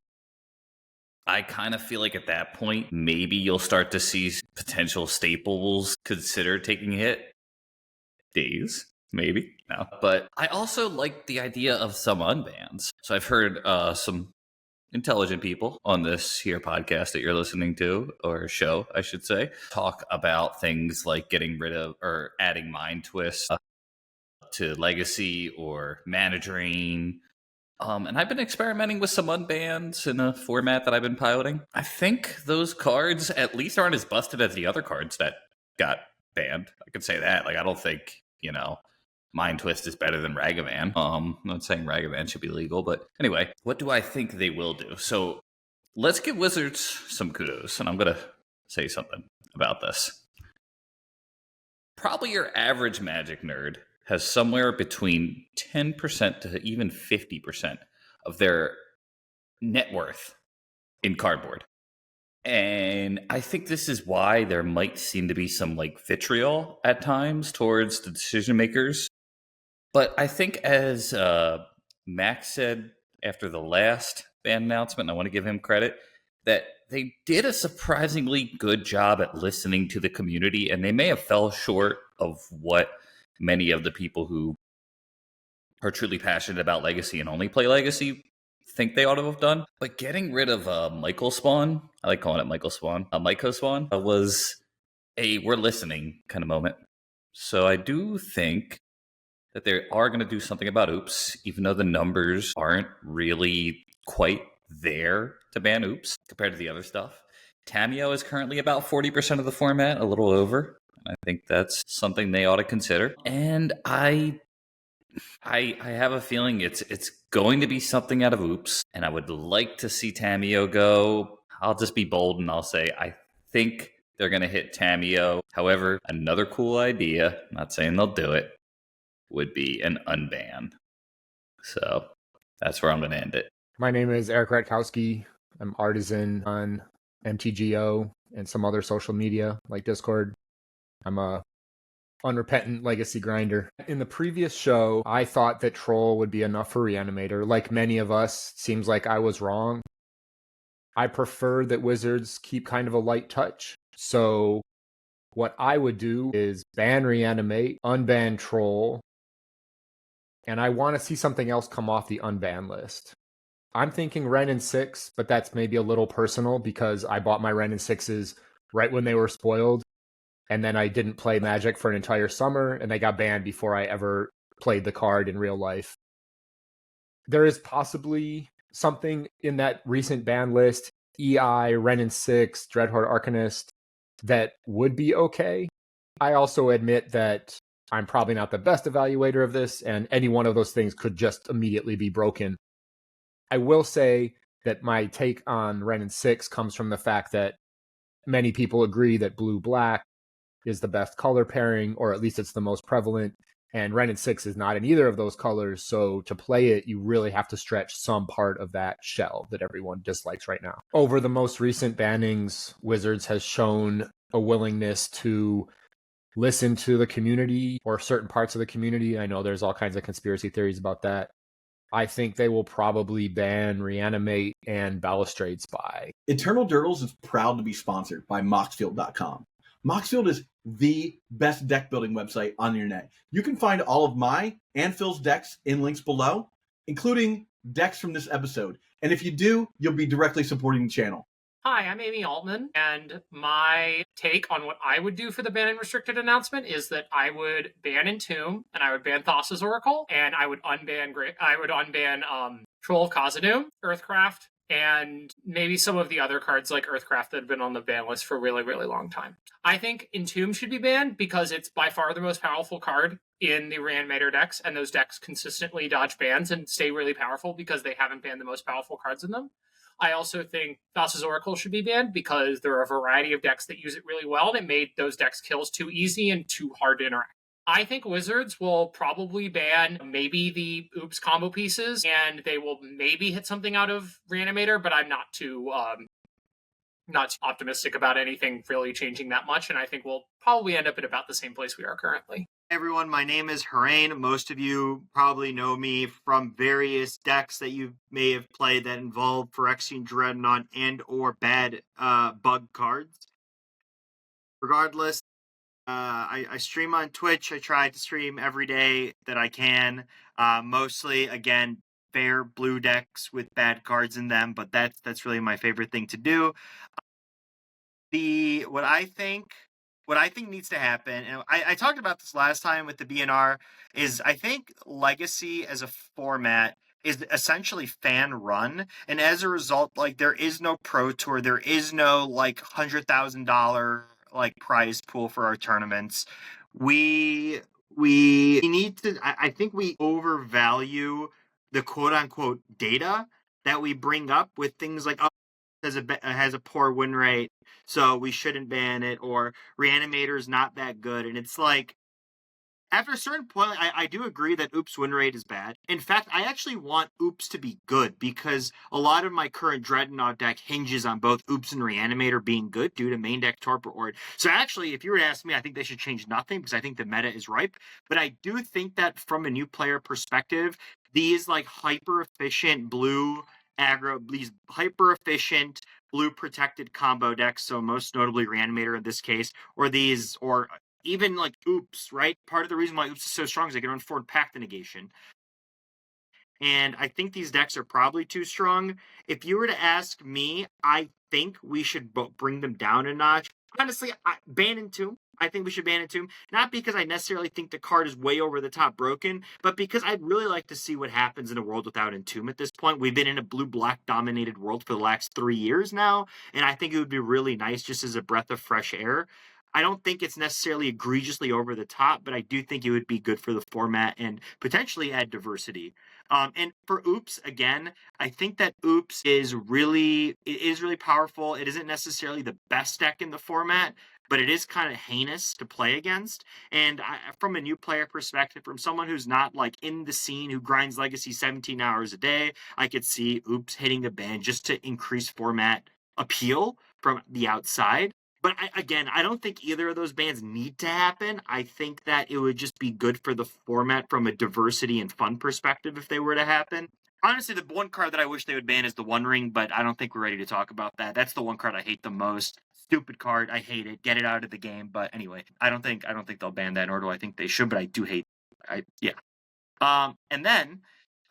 I kind of feel like at that point, maybe you'll start to see potential staples consider taking a hit. Days, maybe. No. But I also like the idea of some unbans. So I've heard some intelligent people on this here podcast that you're listening to, or show, I should say, talk about things like getting rid of or adding Mind Twist to Legacy or Mana Drain. And I've been experimenting with some unbans in a format that I've been piloting. I think those cards at least aren't as busted as the other cards that got banned. I could say that. Like, I don't think, Mind Twist is better than Ragavan. I'm not saying Ragavan should be legal, but anyway, what do I think they will do? So let's give Wizards some kudos, and I'm going to say something about this. Probably your average Magic nerd has somewhere between 10% to even 50% of their net worth in cardboard. And I think this is why there might seem to be some vitriol at times towards the decision makers. But I think as Max said after the last ban announcement, and I want to give him credit, that they did a surprisingly good job at listening to the community, and they may have fell short of what many of the people who are truly passionate about Legacy and only play Legacy think they ought to have done. But getting rid of Michael Spawn, I like calling it Michael Spawn, Myco Spawn, was a we're listening kind of moment. So I do think that they are going to do something about Oops, even though the numbers aren't really quite there to ban Oops compared to the other stuff. Tamiyo is currently about 40% of the format, a little over. I think that's something they ought to consider. And I have a feeling it's going to be something out of Oops, and I would like to see Tamiyo go. I'll just be bold and I'll say I think they're going to hit Tamiyo. However, another cool idea, I'm not saying they'll do it, would be an unban. So that's where I'm going to end it. My name is Eric Ratkowski. I'm artisan on MTGO and some other social media like Discord. I'm a unrepentant Legacy grinder. In the previous show, I thought that Troll would be enough for Reanimator. Like many of us, seems like I was wrong. I prefer that Wizards keep kind of a light touch. So what I would do is ban Reanimate, unban Troll, and I want to see something else come off the unban list. I'm thinking Ren and 6, but that's maybe a little personal because I bought my Ren and 6s right when they were spoiled. And then I didn't play Magic for an entire summer, and they got banned before I ever played the card in real life. There is possibly something in that recent ban list, EI, Ren and 6, Dreadhorde Arcanist, that would be okay. I also admit that I'm probably not the best evaluator of this, and any one of those things could just immediately be broken. I will say that my take on Ren and 6 comes from the fact that many people agree that blue-black is the best color pairing, or at least it's the most prevalent. And Ren and 6 is not in either of those colors. So to play it, you really have to stretch some part of that shell that everyone dislikes right now. Over the most recent bannings, Wizards has shown a willingness to listen to the community or certain parts of the community. I know there's all kinds of conspiracy theories about that. I think they will probably ban Reanimate and Balustrade Spy. Eternal Durdles is proud to be sponsored by Moxfield.com. Moxfield is the best deck building website on the internet. You can find all of my and Phil's decks in links below, including decks from this episode. And if you do, you'll be directly supporting the channel. Hi, I'm Amy Altman, and my take on what I would do for the ban and restricted announcement is that I would ban Entomb, and I would ban Thassa's Oracle, and I would unban Troll of Khazad-dûm, Earthcraft, and maybe some of the other cards like Earthcraft that have been on the ban list for a really, really long time. I think Entomb should be banned because it's by far the most powerful card in the Reanimator decks, and those decks consistently dodge bans and stay really powerful because they haven't banned the most powerful cards in them. I also think Thassa's Oracle should be banned because there are a variety of decks that use it really well, and it made those decks kills too easy and too hard to interact. I think Wizards will probably ban maybe the Oops combo pieces, and they will maybe hit something out of Reanimator, but I'm not too optimistic about anything really changing that much, and I think we'll probably end up at about the same place we are currently. Hey everyone, my name is Harain. Most of you probably know me from various decks that you may have played that involve Phyrexian Dreadnought and or bad bug cards. Regardless, I stream on Twitch. I try to stream every day that I can. Mostly, again, fair blue decks with bad cards in them, but that's really my favorite thing to do. What I think needs to happen, and I talked about this last time with the BNR, is I think Legacy as a format is essentially fan run, and as a result, like, there is no Pro Tour, there is no like $100,000 like prize pool for our tournaments. We need to. I think we overvalue the quote unquote data that we bring up with things like has a poor win rate, so we shouldn't ban it, or Reanimator is not that good. And it's like, after a certain point, I do agree that Oops win rate is bad. In fact, I actually want Oops to be good because a lot of my current Dreadnought deck hinges on both Oops and Reanimator being good due to main deck Torpor Ord. So actually, if you were to ask me, I think they should change nothing because I think the meta is ripe. But I do think that from a new player perspective, these like hyper efficient blue aggro, these hyper efficient blue protected combo decks, so most notably Reanimator in this case, or even like Oops, right? Part of the reason why Oops is so strong is they can run forward Pact Negation. And I think these decks are probably too strong. If you were to ask me, I think we should bring them down a notch. Honestly, ban Entomb. I think we should ban Entomb. Not because I necessarily think the card is way over the top broken, but because I'd really like to see what happens in a world without Entomb at this point. We've been in a blue-black dominated world for the last 3 years now, and I think it would be really nice just as a breath of fresh air. I don't think it's necessarily egregiously over the top, but I do think it would be good for the format and potentially add diversity. And for Oops, again, I think that Oops is really powerful. It isn't necessarily the best deck in the format, but it is kind of heinous to play against. And from a new player perspective, from someone who's not like in the scene, who grinds Legacy 17 hours a day, I could see Oops hitting a ban just to increase format appeal from the outside. But I don't think either of those bans need to happen. I think that it would just be good for the format from a diversity and fun perspective if they were to happen. Honestly, the one card that I wish they would ban is the One Ring, but I don't think we're ready to talk about that. That's the one card I hate the most. Stupid card. I hate it. Get it out of the game. But anyway, I don't think they'll ban that, nor do I think they should, but I do hate it. And then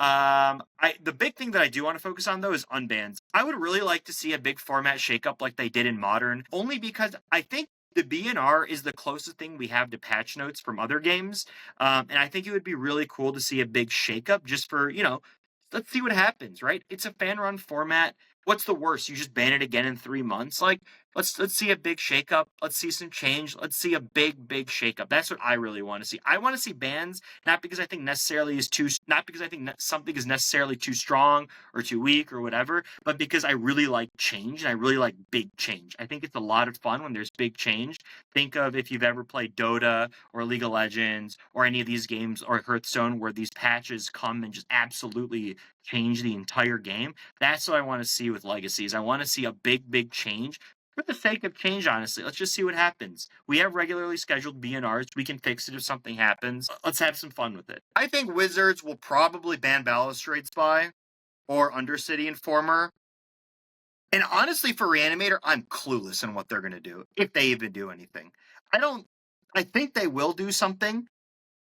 the big thing that I do want to focus on, though, is unbans. I would really like to see a big format shakeup like they did in Modern, only because I think the BNR is the closest thing we have to patch notes from other games, and I think it would be really cool to see a big shakeup just for, let's see what happens, right? It's a fan-run format. What's the worst? You just ban it again in 3 months? Like, Let's see a big shakeup. Let's see some change. Let's see a big shakeup. That's what I really want to see. I want to see bans, not because I think something is necessarily too strong or too weak or whatever, but because I really like change and I really like big change. I think it's a lot of fun when there's big change. Think of if you've ever played Dota or League of Legends or any of these games or Hearthstone where these patches come and just absolutely change the entire game. That's what I want to see with Legacies. I want to see a big change. For the sake of change, honestly, let's just see what happens. We have regularly scheduled BNRs. We can fix it if something happens. Let's have some fun with it. I think Wizards will probably ban Balustrade Spy or Undercity Informer. And honestly, for Reanimator, I'm clueless on what they're going to do, if they even do anything. I think they will do something.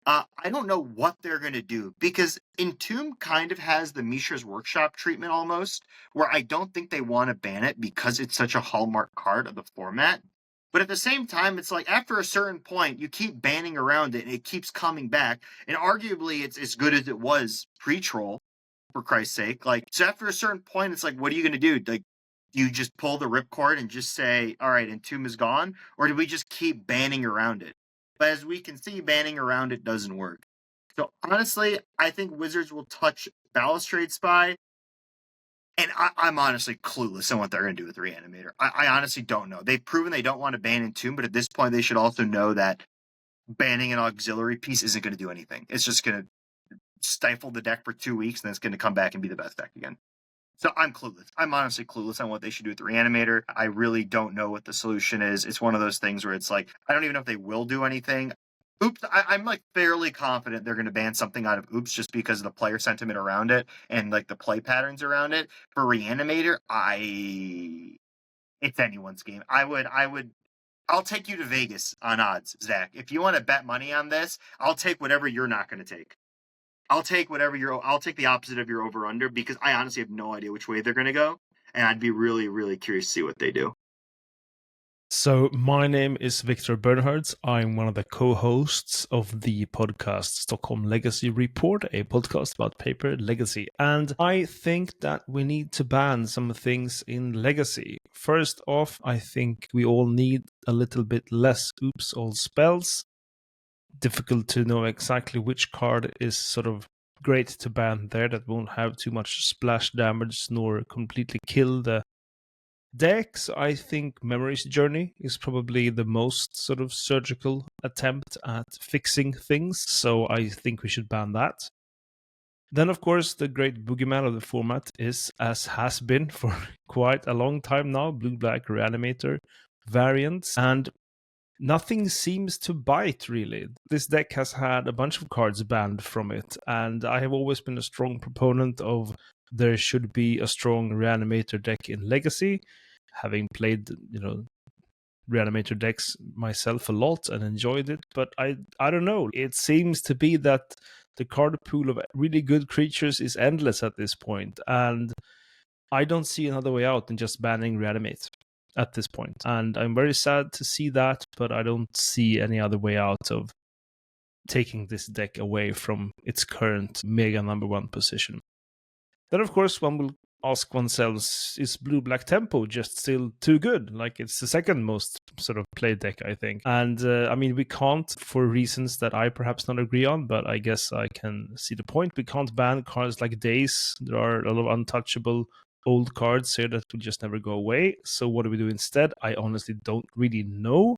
I don't know what they're going to do, because Entomb kind of has the Mishra's Workshop treatment almost, where I don't think they want to ban it because it's such a hallmark card of the format. But at the same time, it's like after a certain point, you keep banning around it and it keeps coming back. And arguably, it's as good as it was pre-troll, for Christ's sake. Like, so after a certain point, it's like, what are you going to do? Like, you just pull the ripcord and just say, all right, Entomb is gone? Or do we just keep banning around it? But as we can see, banning around it doesn't work. So honestly, I think Wizards will touch Balustrade Spy, and I'm honestly clueless on what they're going to do with Reanimator. I honestly don't know. They've proven they don't want to ban Entomb, but at this point, they should also know that banning an auxiliary piece isn't going to do anything. It's just going to stifle the deck for 2 weeks, and then it's going to come back and be the best deck again. So I'm clueless. I'm honestly clueless on what they should do with the Reanimator. I really don't know what the solution is. It's one of those things where it's like, I don't even know if they will do anything. Oops, I'm like fairly confident they're going to ban something out of Oops just because of the player sentiment around it and like the play patterns around it. For Reanimator, it's anyone's game. I'll take you to Vegas on odds, Zach. If you want to bet money on this, I'll take whatever you're not going to take. I'll take the opposite of your over-under, because I honestly have no idea which way they're going to go, and I'd be really curious to see what they do. So my name is Victor Bernhards. I'm one of the co-hosts of the podcast Stockholm Legacy Report, a podcast about paper legacy. And I think that we need to ban some things in Legacy. First off, I think we all need a little bit less Oops All Spells. Difficult to know exactly which card is sort of great to ban there that won't have too much splash damage nor completely kill the deck. So I think Memory's Journey is probably the most sort of surgical attempt at fixing things, so I think we should ban that. Then, of course, the great boogeyman of the format is, as has been for quite a long time now, Blue-Black Reanimator variants, and nothing seems to bite, really. This deck has had a bunch of cards banned from it, and I have always been a strong proponent of there should be a strong Reanimator deck in Legacy, having played, Reanimator decks myself a lot and enjoyed it, but I don't know. It seems to be that the card pool of really good creatures is endless at this point, and I don't see another way out than just banning Reanimate at this point. And I'm very sad to see that, but I don't see any other way out of taking this deck away from its current mega number one position. Then, of course, one will ask oneself, is Blue-Black Tempo just still too good? Like, it's the second most sort of played deck, I think. And, we can't, for reasons that I perhaps not agree on, but I guess I can see the point. We can't ban cards like Days. There are a lot of untouchable old cards here that will just never go away. So what do we do instead? I honestly don't really know.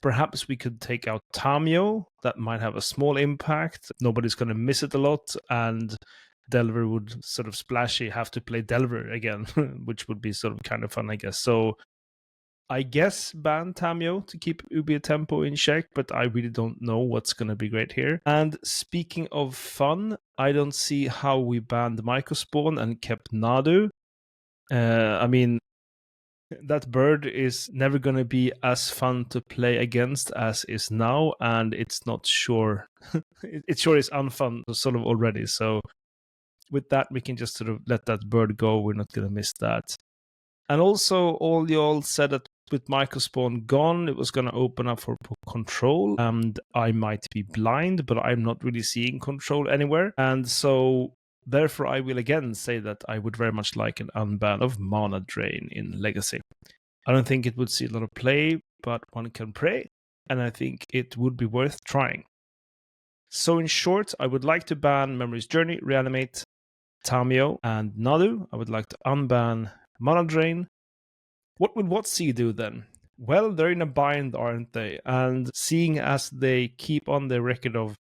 Perhaps we could take out Tamiyo. That might have a small impact. Nobody's going to miss it a lot, and Delver would sort of splashy have to play Delver again, which would be sort of kind of fun, I guess. So I guess ban Tamiyo to keep Ubi Tempo in check, but I really don't know what's going to be great here. And speaking of fun, I don't see how we banned Mycospawn and kept Nadu. That bird is never going to be as fun to play against as is now, and it's not sure. It sure is unfun sort of already. So with that, we can just sort of let that bird go. We're not going to miss that. And also, all y'all said that with Mycospawn gone, it was going to open up for control, and I might be blind, but I'm not really seeing control anywhere. And so, therefore, I will again say that I would very much like an unban of Mana Drain in Legacy. I don't think it would see a lot of play, but one can pray, and I think it would be worth trying. So in short, I would like to ban Memory's Journey, Reanimate, Tamiyo, and Nadu. I would like to unban Mana Drain. What would WotC do then? Well, they're in a bind, aren't they? And seeing as they keep on their record of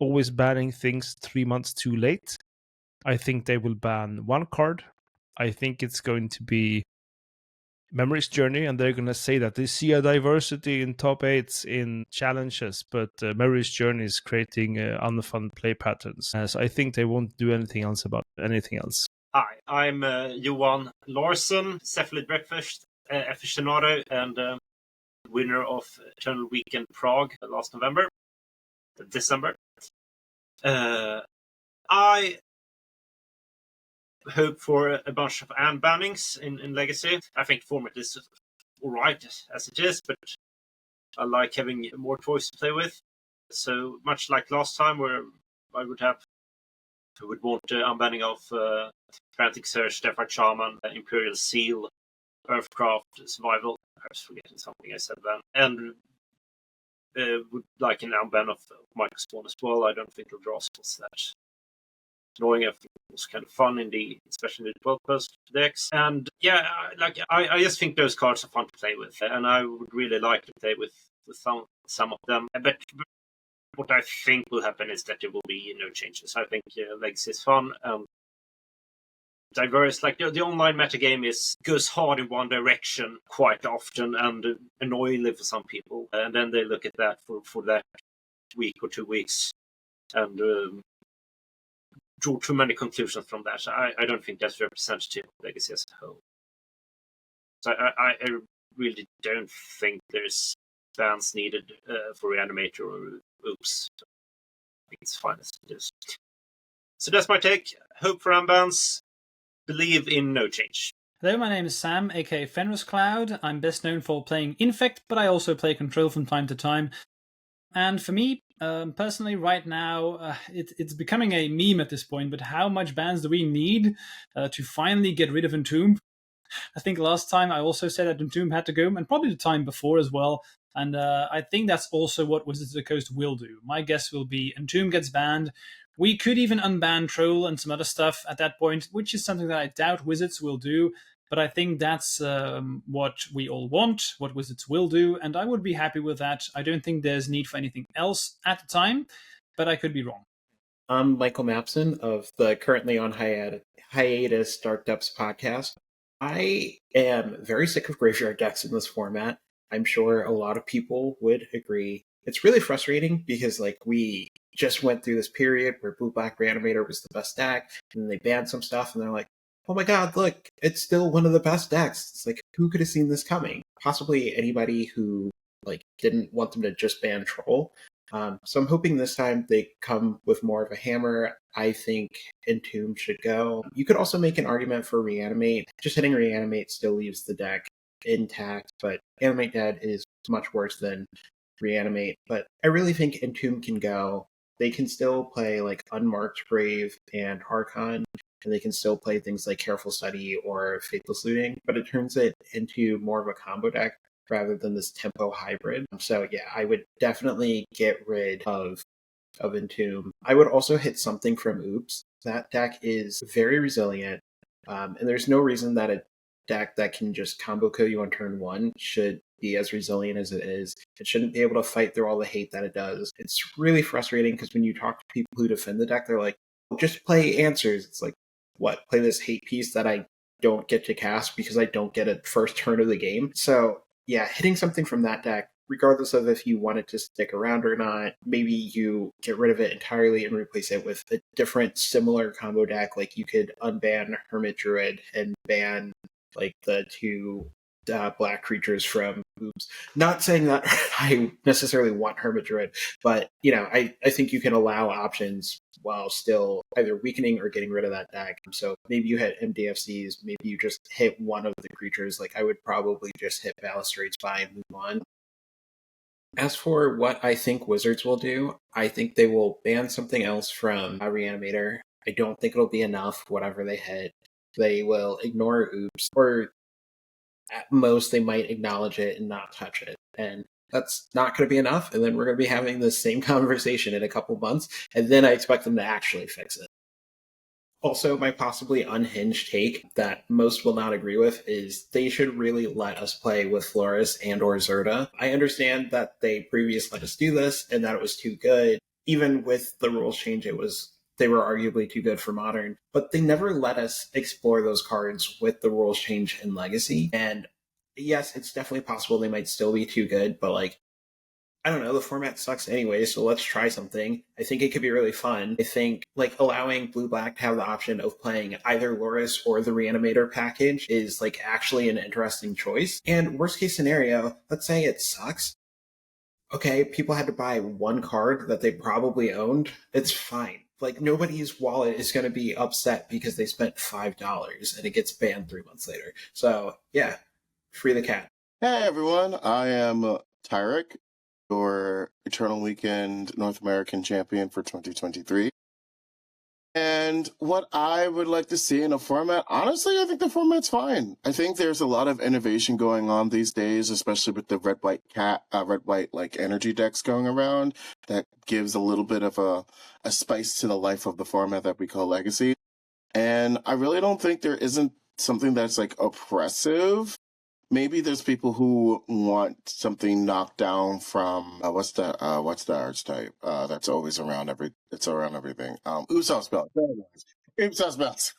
always banning things 3 months too late, I think they will ban one card. I think it's going to be Memory's Journey, and they're going to say that they see a diversity in top 8s in challenges, but Memory's Journey is creating unfun play patterns. So I think they won't do anything else about anything else. Hi, I'm Johan Larsson, Cephalid Breakfast aficionado and winner of Eternal Weekend Prague last December. I hope for a bunch of unbannings in Legacy. I think the format is alright as it is, but I like having more toys to play with. So much like last time, where I would want unbanning of Frantic Search, Stefan Shaman, Imperial Seal, Earthcraft, Survival. I was forgetting something I said then. And would like an unban of Microspawn as well. I don't think it'll draw spells that annoying. I think it was kind of fun especially in the 12 post decks. And yeah, I just think those cards are fun to play with, and I would really like to play with some of them. But what I think will happen is that there will be no changes. I think Legacy is fun. Diverse, like the online metagame goes hard in one direction quite often and annoyingly for some people, and then they look at that for that week or 2 weeks and draw too many conclusions from that. I don't think that's representative of Legacy as a whole. So I really don't think there's bans needed for Reanimator or Oops. I think it's fine as it is. So that's my take. Hope for unbans. Believe in no change. Hello, my name is Sam, aka Fenris Cloud. I'm best known for playing Infect, but I also play Control from time to time. And for me, personally, right now, it's becoming a meme at this point, but how much bans do we need to finally get rid of Entomb? I think last time I also said that Entomb had to go, and probably the time before as well. And I think that's also what Wizards of the Coast will do. My guess will be Entomb gets banned. We could even unban Troll and some other stuff at that point, which is something that I doubt Wizards will do. But I think that's what we all want, what Wizards will do, and I would be happy with that. I don't think there's need for anything else at the time, but I could be wrong. I'm Michael Mapson of the currently on hiatus Dark Depths podcast. I am very sick of graveyard decks in this format. I'm sure a lot of people would agree. It's really frustrating because we just went through this period where Blue-Black Reanimator was the best deck, and then they banned some stuff, and they're like, oh my god, look, it's still one of the best decks. It's like, who could have seen this coming? Possibly anybody who didn't want them to just ban Troll. So I'm hoping this time they come with more of a hammer. I think Entomb should go. You could also make an argument for Reanimate. Just hitting Reanimate still leaves the deck intact, but Animate Dead is much worse than Reanimate. But I really think Entomb can go. They can still play Unmarked Brave and Archon, and they can still play things like Careful Study or Faithless Looting, but it turns it into more of a combo deck rather than this tempo hybrid. So yeah, I would definitely get rid of Entomb. I would also hit something from Oops. That deck is very resilient, and there's no reason that a deck that can just combo kill you on turn 1 should be as resilient as it is. It shouldn't be able to fight through all the hate that it does. It's really frustrating because when you talk to people who defend the deck, they're like, just play Answers. It's like, what? Play this hate piece that I don't get to cast because I don't get a first turn of the game? So yeah, hitting something from that deck, regardless of if you want it to stick around or not, maybe you get rid of it entirely and replace it with a different similar combo deck. Like you could unban Hermit Druid and ban the 2 black creatures from Oops. Not saying that I necessarily want Hermit Druid, but I think you can allow options while still either weakening or getting rid of that deck. So maybe you hit MDFCs, maybe you just hit one of the creatures. I would probably just hit Balustrade Spy and move on. As for what I think Wizards will do, I think they will ban something else from Reanimator. I don't think it'll be enough, whatever they hit. They will ignore Oops, or At most, they might acknowledge it and not touch it. And that's not going to be enough. And then we're going to be having the same conversation in a couple months. And then I expect them to actually fix it. Also, my possibly unhinged take that most will not agree with is they should really let us play with Floris and or Zerta. I understand that they previously let us do this and that it was too good. Even with the rules change, they were arguably too good for Modern. But they never let us explore those cards with the rules change in Legacy. And yes, it's definitely possible they might still be too good, but like, I don't know, the format sucks anyway, so let's try something. I think it could be really fun. I think like allowing Blue-Black to have the option of playing either Loris or the Reanimator package is like actually an interesting choice. And worst case scenario, let's say it sucks. Okay, people had to buy one card that they probably owned. It's fine. Like nobody's wallet is going to be upset because they spent $5 and it gets banned 3 months later. So yeah, free the cat. Hey everyone, I am Tyrek, your Eternal Weekend North American champion for 2023. And what I would like to see in a format, honestly, I think the format's fine. I think there's a lot of innovation going on these days, especially with the red-white like energy decks going around that gives a little bit of a spice to the life of the format that we call Legacy. And I really don't think there isn't something that's like oppressive. Maybe there's people who want something knocked down from what's the archetype that's always around everything. Usopp spells. Usopp spells.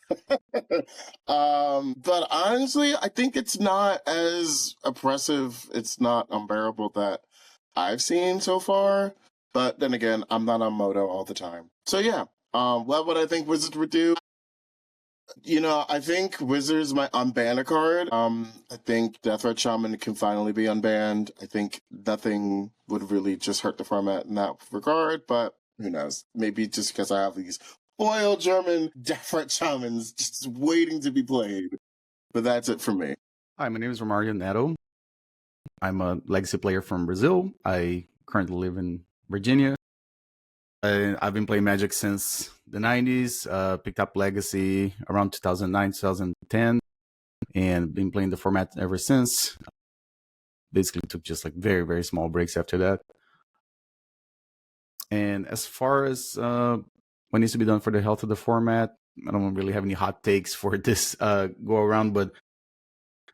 But honestly, I think it's not as oppressive. It's not unbearable that I've seen so far. But then again, I'm not on Moto all the time. So yeah, what would I think Wizards would do? You know, I think Wizards might unban a card. I think Death Threat Shaman can finally be unbanned. I think nothing would really just hurt the format in that regard, but who knows? Maybe just because I have these loyal German Death Threat Shamans just waiting to be played. But that's it for me. Hi, my name is Romario Neto. I'm a Legacy player from Brazil. I currently live in Virginia. I've been playing Magic since the 90s, picked up Legacy around 2009, 2010, and been playing the format ever since. Basically took just like very, very small breaks after that. And as far as what needs to be done for the health of the format, I don't really have any hot takes for this go around, but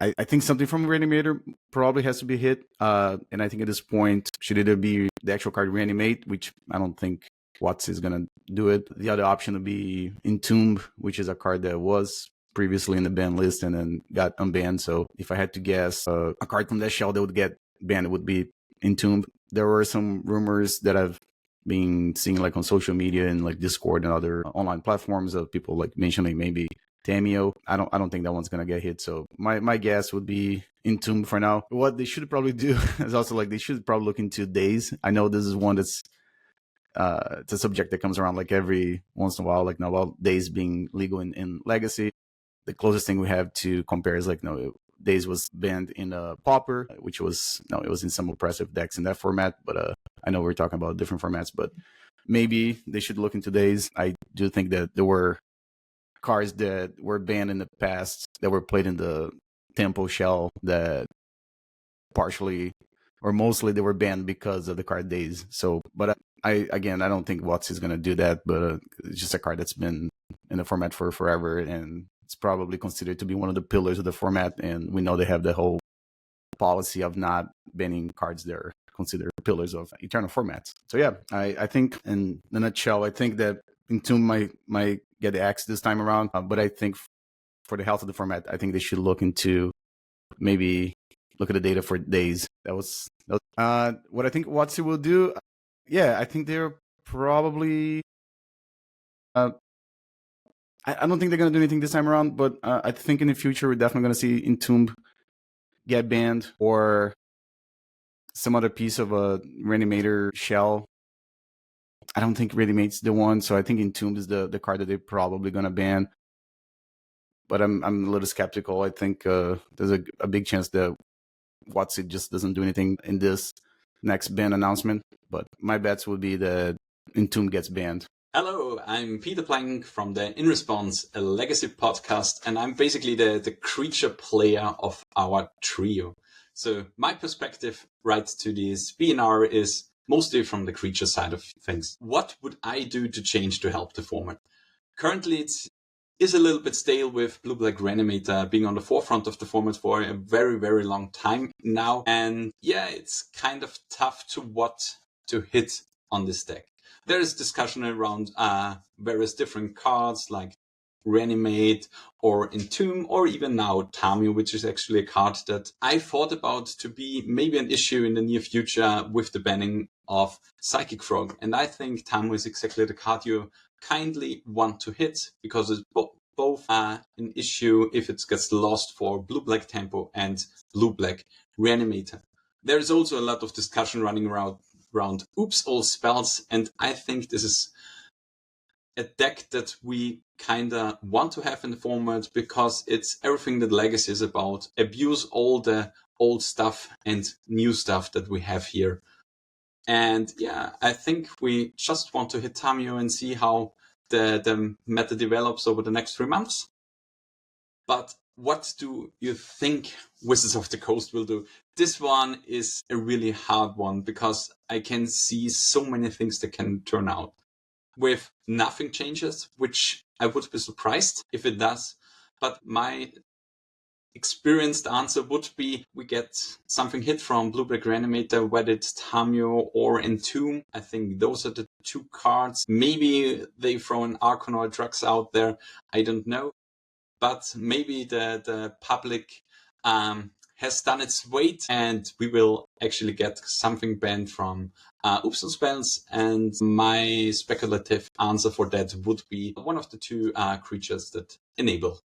I think something from Reanimator probably has to be hit. And I think at this point, should either be the actual card Reanimate, which I don't think Watts is going to do it. The other option would be Entomb, which is a card that was previously in the ban list and then got unbanned. So if I had to guess a card from that shell that would get banned, it would be Entomb. There were some rumors that I've been seeing like on social media and like Discord and other online platforms of people like mentioning maybe Tamiyo. I don't think that one's gonna get hit. So my guess would be Entomb for now. What they should probably do is also like they should probably look into days. I know this is one that's it's a subject that comes around like every once in a while, like now while days being legal in Legacy. The closest thing we have to compare is like days was banned in Pauper, which was it was in some oppressive decks in that format, but I know we're talking about different formats, but maybe they should look into days. I do think that there were cards that were banned in the past that were played in the Tempo shell that partially or mostly they were banned because of the card days. So, but I don't think Watts is going to do that, but it's just a card that's been in the format for forever, and it's probably considered to be one of the pillars of the format, and we know they have the whole policy of not banning cards that are considered pillars of eternal formats. So yeah, I think in a nutshell, I think that Entomb might get the axe this time around, but I think for the health of the format, I think they should look into maybe look at the data for days. That was what I think Watsi will do. Yeah, I think they're probably. I don't think they're going to do anything this time around, but I think in the future we're definitely going to see Entomb get banned or some other piece of a Reanimator shell. I don't think Reanimate's the one, so I think Entomb is the card that they're probably going to ban. But I'm a little skeptical. I think there's a big chance that Watsi just doesn't do anything in this next ban announcement. But my bets would be that Entomb gets banned. Hello, I'm Peter Plank from the In Response, a legacy podcast, and I'm basically the creature player of our trio. So my perspective right to this BNR is mostly from the creature side of things. What would I do to change to help the format? Currently, it is a little bit stale with Blue-Black Reanimator being on the forefront of the format for a very, very long time now. And yeah, it's kind of tough to what to hit on this deck. There is discussion around various different cards like Reanimate or Entomb or even now Tamiyo, which is actually a card that I thought about to be maybe an issue in the near future with the banning of Psychic Frog. And I think Tamiyo is exactly the card you kindly want to hit because it's both an issue if it gets lost for Blue-Black Tempo and Blue-Black Reanimator. There is also a lot of discussion running around Oops All Spells, and I think this is a deck that we kinda want to have in the format because it's everything that Legacy is about. Abuse all the old stuff and new stuff that we have here. And yeah, I think we just want to hit Tamiyo and see how the meta develops over the next 3 months. But what do you think Wizards of the Coast will do? This one is a really hard one because I can see so many things that can turn out. With nothing changes, which I would be surprised if it does. But my experienced answer would be we get something hit from Blue-Black Reanimator, whether it's Tamiyo or Entomb. I think those are the two cards. Maybe they throw an Archon or Drugs out there. I don't know. But maybe the public has done its weight and we will actually get something banned from Oops All Spells. And my speculative answer for that would be one of the two creatures that enable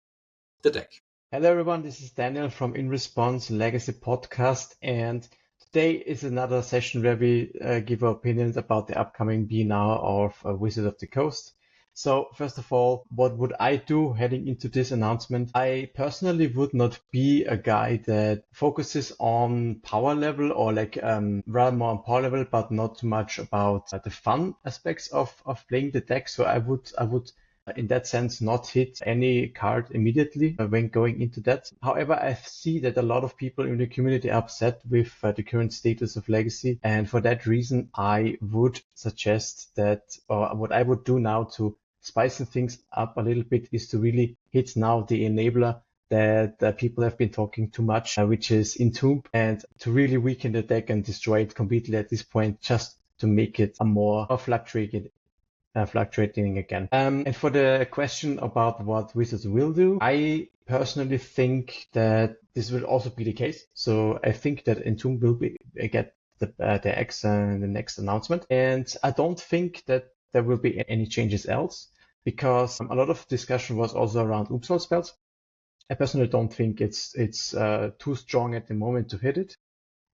the deck. Hello everyone, this is Daniel from In Response Legacy Podcast, and today is another session where we give our opinions about the upcoming BNR of Wizard of the Coast. So first of all, what would I do heading into this announcement? I personally would not be a guy that focuses on power level or rather more on power level, but not too much about the fun aspects of playing the deck. So I would in that sense not hit any card immediately when going into that. However, I see that a lot of people in the community are upset with the current status of Legacy, and for that reason I would suggest that, or what I would do now to spicing things up a little bit is to really hit now the enabler that people have been talking too much, which is Entomb, and to really weaken the deck and destroy it completely at this point, just to make it a more fluctuating again. And for the question about what Wizards will do, I personally think that this will also be the case. So I think that Entomb will get the X in the next announcement, and I don't think that there will be any changes else, because a lot of discussion was also around Oops All Spells. I personally don't think it's too strong at the moment to hit it.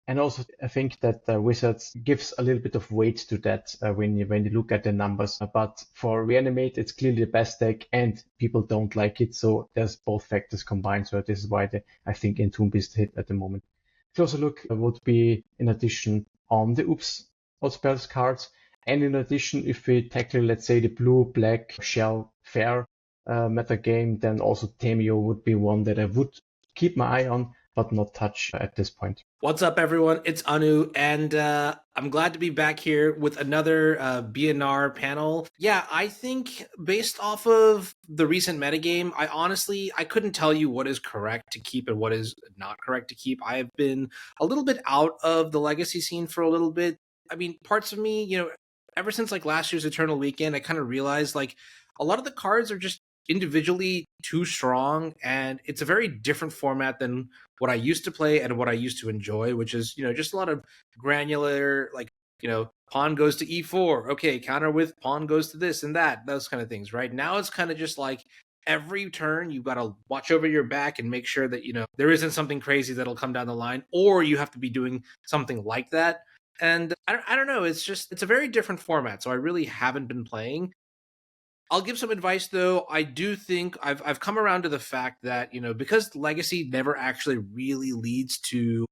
And also, I think that Wizards gives a little bit of weight to that when you look at the numbers. But for Reanimate, it's clearly the best deck, and people don't like it. So there's both factors combined. So this is why I think Entomb is the hit at the moment. If you also look, would be in addition on the Oops All Spells cards. And in addition, if we tackle, let's say, the blue-black shell fair meta game, then also Tamiyo would be one that I would keep my eye on, but not touch at this point. What's up, everyone? It's Anu, and I'm glad to be back here with another BNR panel. Yeah, I think based off of the recent metagame, I couldn't tell you what is correct to keep and what is not correct to keep. I have been a little bit out of the Legacy scene for a little bit. I mean, parts of me, ever since last year's Eternal Weekend, I kind of realized a lot of the cards are just individually too strong, and it's a very different format than what I used to play and what I used to enjoy, which is just a lot of granular, pawn goes to e4, okay, counter with pawn goes to this and that, those kind of things. Right now it's kind of just every turn you've got to watch over your back and make sure that there isn't something crazy that'll come down the line, or you have to be doing something like that. And I don't know, it's a very different format, so I really haven't been playing. I'll give some advice, though. I do think I've come around to the fact that, because Legacy never actually really leads to,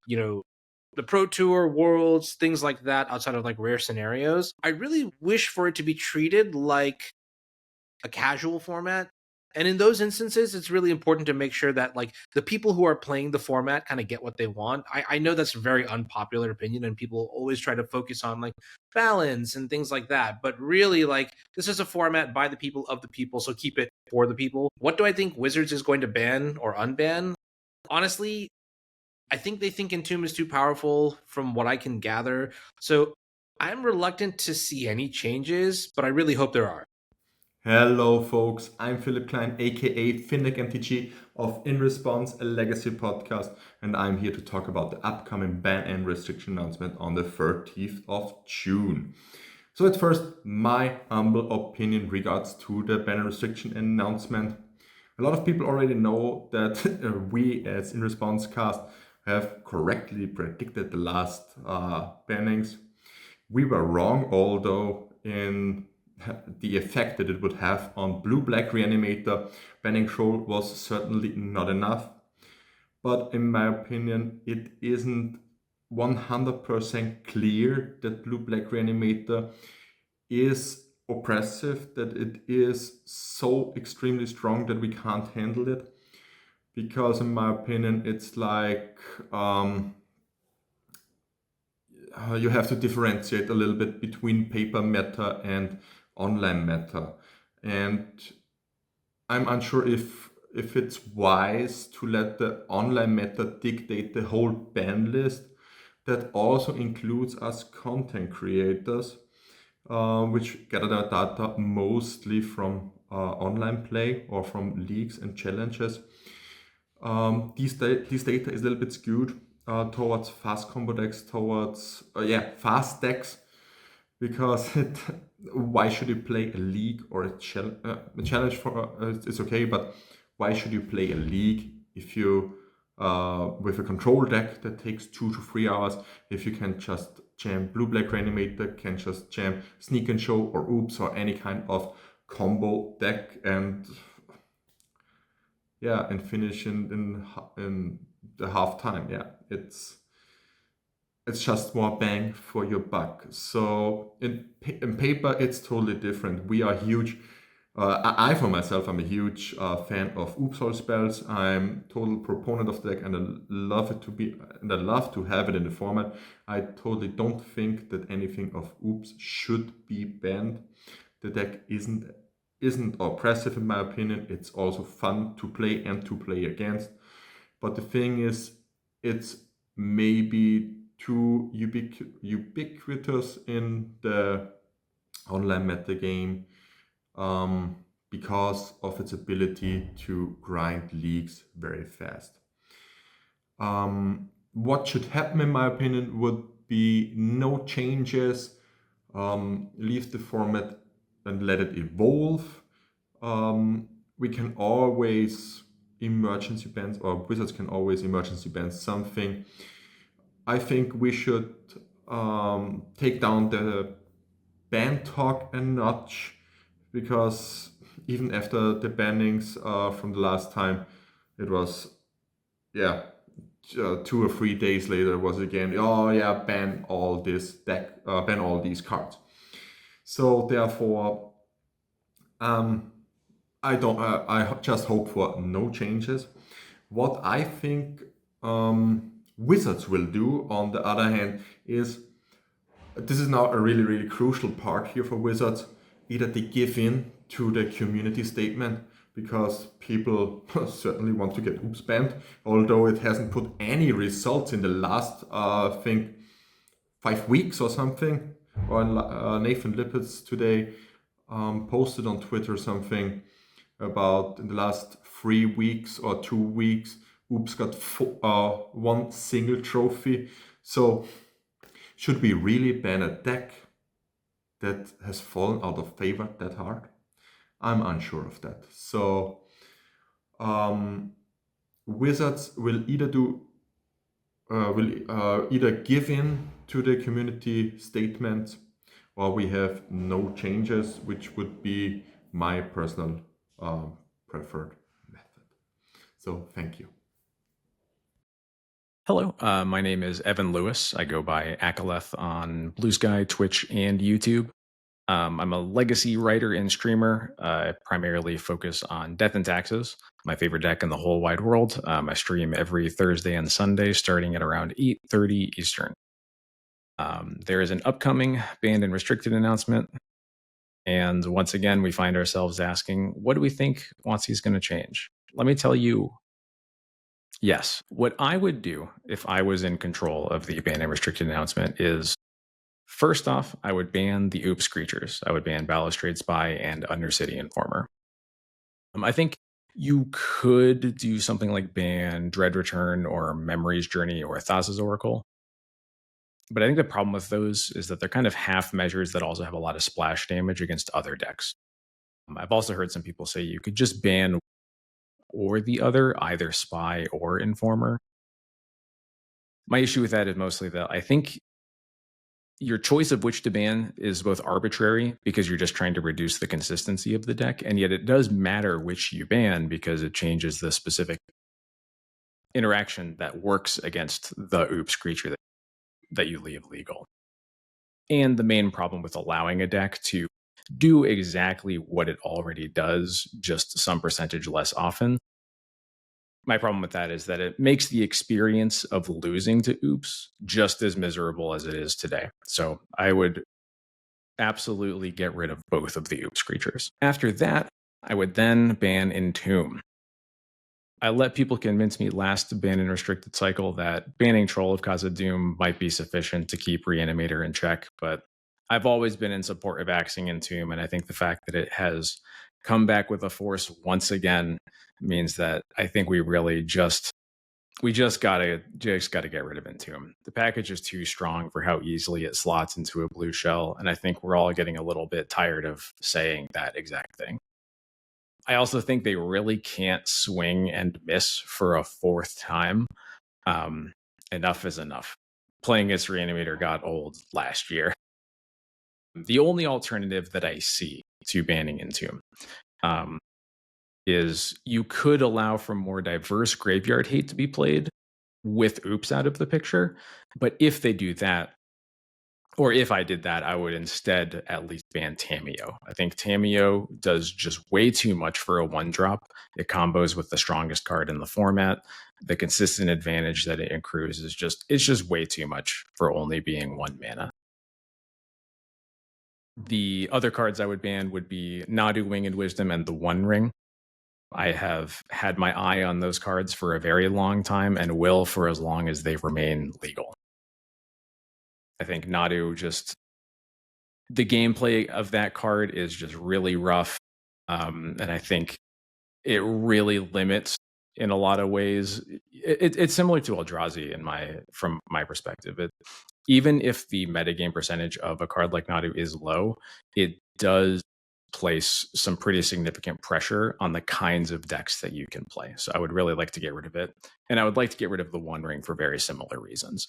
the Pro Tour, Worlds, things like that, outside of like rare scenarios, I really wish for it to be treated like a casual format. And in those instances, it's really important to make sure that like the people who are playing the format kind of get what they want. I know that's a very unpopular opinion, and people always try to focus on like balance and things like that. But really, like, this is a format by the people of the people, so keep it for the people. What do I think Wizards is going to ban or unban? Honestly, I think they think Entomb is too powerful from what I can gather. So I'm reluctant to see any changes, but I really hope there are. Hello folks, I'm Philip Klein, aka FinnickMTG of In Response, a legacy podcast, and I'm here to talk about the upcoming ban and restriction announcement on the 30th of June. So at first, my humble opinion regards to the ban and restriction announcement. A lot of people already know that we as In Response cast have correctly predicted the last bannings. We were wrong, although in the effect that it would have on blue-black Reanimator banning troll was certainly not enough. But in my opinion, it isn't 100% clear that blue-black Reanimator is oppressive, that it is so extremely strong that we can't handle it. Because in my opinion, it's like you have to differentiate a little bit between paper meta and online meta, and I'm unsure if it's wise to let the online meta dictate the whole ban list. That also includes us content creators, which gather their data mostly from online play or from leagues and challenges. These data is a little bit skewed towards fast combo decks, towards fast decks, because why should you play a league or a challenge for it's okay, but why should you play a league if you with a control deck that takes 2 to 3 hours, if you can just jam blue-black Reanimator, can just jam Sneak and Show or Oops or any kind of combo deck and finish in the half time. It's just more bang for your buck. So in paper, it's totally different. We are huge. I for myself, I'm a huge fan of Oops all spells. I'm total proponent of the deck, and I love to have it in the format. I totally don't think that anything of Oops should be banned. The deck isn't oppressive in my opinion. It's also fun to play and to play against. But the thing is, it's maybe too ubiquitous in the online metagame because of its ability to grind leagues very fast. What should happen, in my opinion, would be no changes. Leave the format and let it evolve. We can always emergency bans, or Wizards can always emergency ban something. I think we should take down the ban talk a notch, because even after the bannings from the last time, it was 2 or 3 days later was again, ban all this deck, ban all these cards. So therefore, I just hope for no changes. What I think Wizards will do, on the other hand, is this is now a really, really crucial part here for Wizards. Either they give in to the community statement, because people certainly want to get Oops banned, although it hasn't put any results in the last, I think, 5 weeks or something. Or Nathan Lippitz today posted on Twitter something about in the last 3 weeks or 2 weeks, Oops got 1 single trophy. So should we really ban a deck that has fallen out of favor that hard? I'm unsure of that. So Wizards will either give in to the community statement, or we have no changes, which would be my personal preferred method. So thank you. Hello, my name is Evan Lewis. I go by Akaleth on Blue Sky, Twitch, and YouTube. I'm a legacy writer and streamer. I primarily focus on Death and Taxes, my favorite deck in the whole wide world. I stream every Thursday and Sunday starting at around 8:30 Eastern. There is an upcoming banned and restricted announcement. And once again, we find ourselves asking, what do we think WotC is going to change? Let me tell you, yes. What I would do if I was in control of the banned and restricted announcement is, first off, I would ban the Oops creatures. I would ban Balustrade Spy and Undercity Informer. I think you could do something like ban Dread Return or Memory's Journey or Thassa's Oracle. But I think the problem with those is that they're kind of half measures that also have a lot of splash damage against other decks. I've also heard some people say you could just ban or the other, either Spy or Informer. My issue with that is mostly that I think your choice of which to ban is both arbitrary because you're just trying to reduce the consistency of the deck, and yet it does matter which you ban because it changes the specific interaction that works against the Oops creature that you leave legal. And the main problem with allowing a deck to do exactly what it already does, just some percentage less often. My problem with that is that it makes the experience of losing to Oops just as miserable as it is today. So I would absolutely get rid of both of the Oops creatures. After that, I would then ban Entomb. I let people convince me last ban and restricted cycle that banning Troll of Khazad-dûm might be sufficient to keep Reanimator in check, but I've always been in support of axing Entomb, and I think the fact that it has come back with a force once again means that I think we really just gotta get rid of Entomb. The package is too strong for how easily it slots into a blue shell, and I think we're all getting a little bit tired of saying that exact thing. I also think they really can't swing and miss for a fourth time. Enough is enough. Playing as Reanimator got old last year. The only alternative that I see to banning Entomb is you could allow for more diverse graveyard hate to be played with Oops out of the picture. But if they do that, or if I did that, I would instead at least ban Tamiyo. I think Tamiyo does just way too much for a 1-drop. It combos with the strongest card in the format. The consistent advantage that it accrues is just way too much for only being 1 mana. The other cards I would ban would be Nadu, Winged Wisdom, and the One Ring. I have had my eye on those cards for a very long time and will for as long as they remain legal. I think Nadu the gameplay of that card is just really rough. And I think it really limits in a lot of ways. It's similar to Eldrazi from my perspective. Even if the metagame percentage of a card like Nadu is low, it does place some pretty significant pressure on the kinds of decks that you can play. So I would really like to get rid of it. And I would like to get rid of the One Ring for very similar reasons.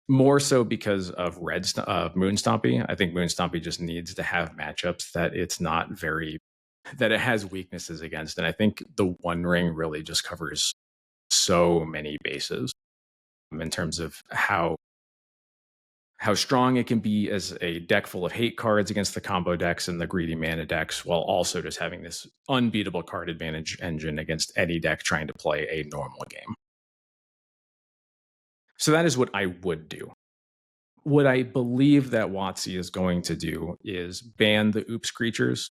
More so because of Moonstompy. I think Moonstompy just needs to have matchups that that it has weaknesses against. And I think the One Ring really just covers so many bases in terms of how strong it can be as a deck full of hate cards against the combo decks and the greedy mana decks, while also just having this unbeatable card advantage engine against any deck trying to play a normal game. So that is what I would do. What I believe that WotC is going to do is ban the Oops creatures,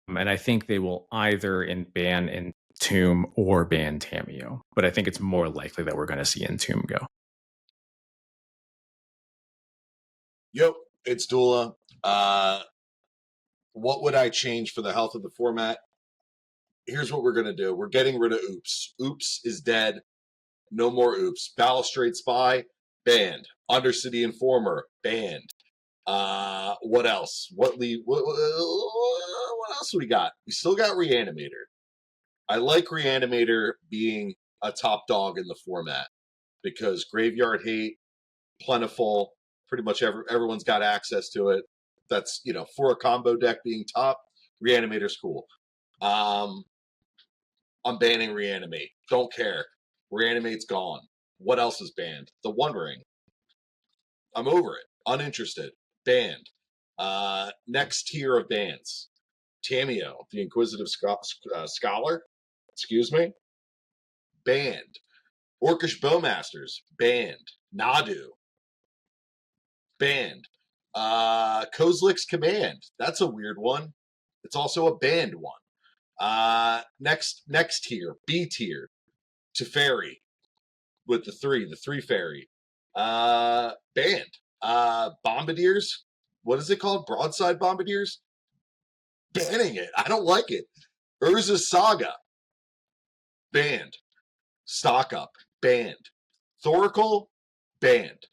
and I think they will either ban Entomb or ban Tamiyo, but I think it's more likely that we're going to see Entomb go. Yep, it's Dula. What would I change for the health of the format? Here's what we're going to do. We're getting rid of Oops. Oops is dead. No more Oops. Balustrade Spy, banned. Undercity Informer, banned. What else? What else we got? We still got Reanimator. I like Reanimator being a top dog in the format because graveyard hate, plentiful, pretty much everyone's got access to it. That's, for a combo deck being top, Reanimator's cool. I'm banning Reanimate. Don't care. Reanimate's gone. What else is banned? The One Ring. I'm over it. Uninterested. Banned. Next tier of bans. Tamiyo, the Inquisitive Scholar. Excuse me. Banned. Orcish Bowmasters. Banned. Nadu. Banned. Kozlik's Command. That's a weird one. It's also a banned one. Next tier. B tier. Teferi. With the three fairy. Banned. Bombardiers. What is it called? Broadside Bombardiers? Banning it. I don't like it. Urza's Saga. Banned. Stock Up. Banned. Thoracle. Banned.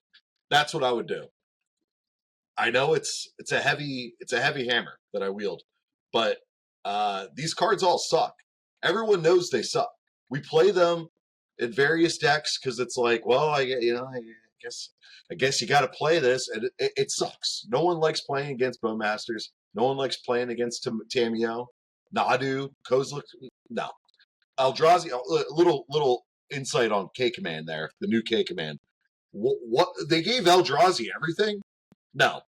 That's what I would do. I know it's a heavy hammer that I wield, but these cards all suck. Everyone knows they suck. We play them in various decks because it's like, well, I guess you got to play this, and it sucks. No one likes playing against Bowmasters. No one likes playing against Tamiyo, Nadu, Kozlik. No, Eldrazi. Little insight on K Command there. The new K Command. What they gave Eldrazi everything? No,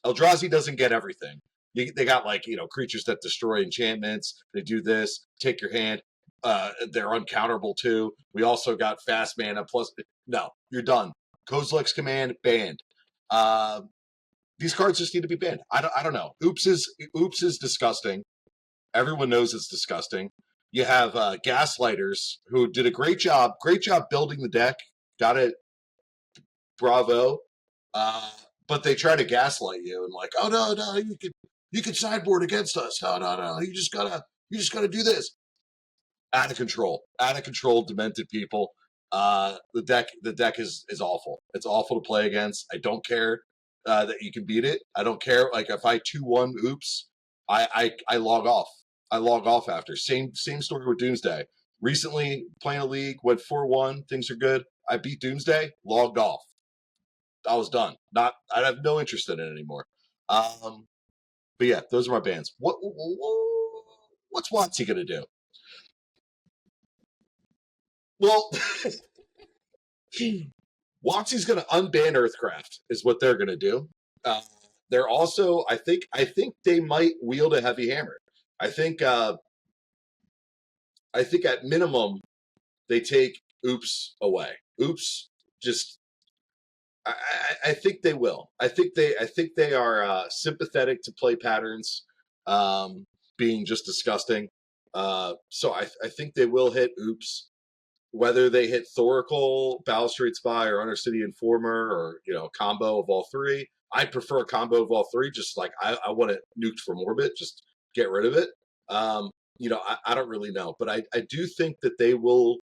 Eldrazi doesn't get everything. They got creatures that destroy enchantments. They do this. Take your hand. They're uncounterable too. We also got fast mana plus. No, you're done. Kozlik's Command banned. These cards just need to be banned. I don't know. Oops is disgusting. Everyone knows it's disgusting. You have Gaslighters who did a great job building the deck. Got it. Bravo. But they try to gaslight you and oh no, you can sideboard against us. No. You just gotta do this. Out of control, demented people. The deck is awful. It's awful to play against. I don't care that you can beat it. I don't care. If I 2-1 oops, I log off. I log off after. Same story with Doomsday. Recently playing a league, went 4-1. Things are good. I beat Doomsday, logged off. I was done. I have no interest in it anymore. But yeah, those are my bans. What's WotC gonna do? Well, WotC's gonna unban Earthcraft is what they're gonna do. They're also, I think they might wield a heavy hammer. I think at minimum they take oops away. Oops, just. I think they will. I think they are sympathetic to play patterns being just disgusting. So I think they will hit oops. Whether they hit Thoracle, Balustrade Spy, or Undercity Informer, or a combo of all three. I prefer a combo of all three. Just I want it nuked from orbit. Just get rid of it. I don't really know, but I do think that they will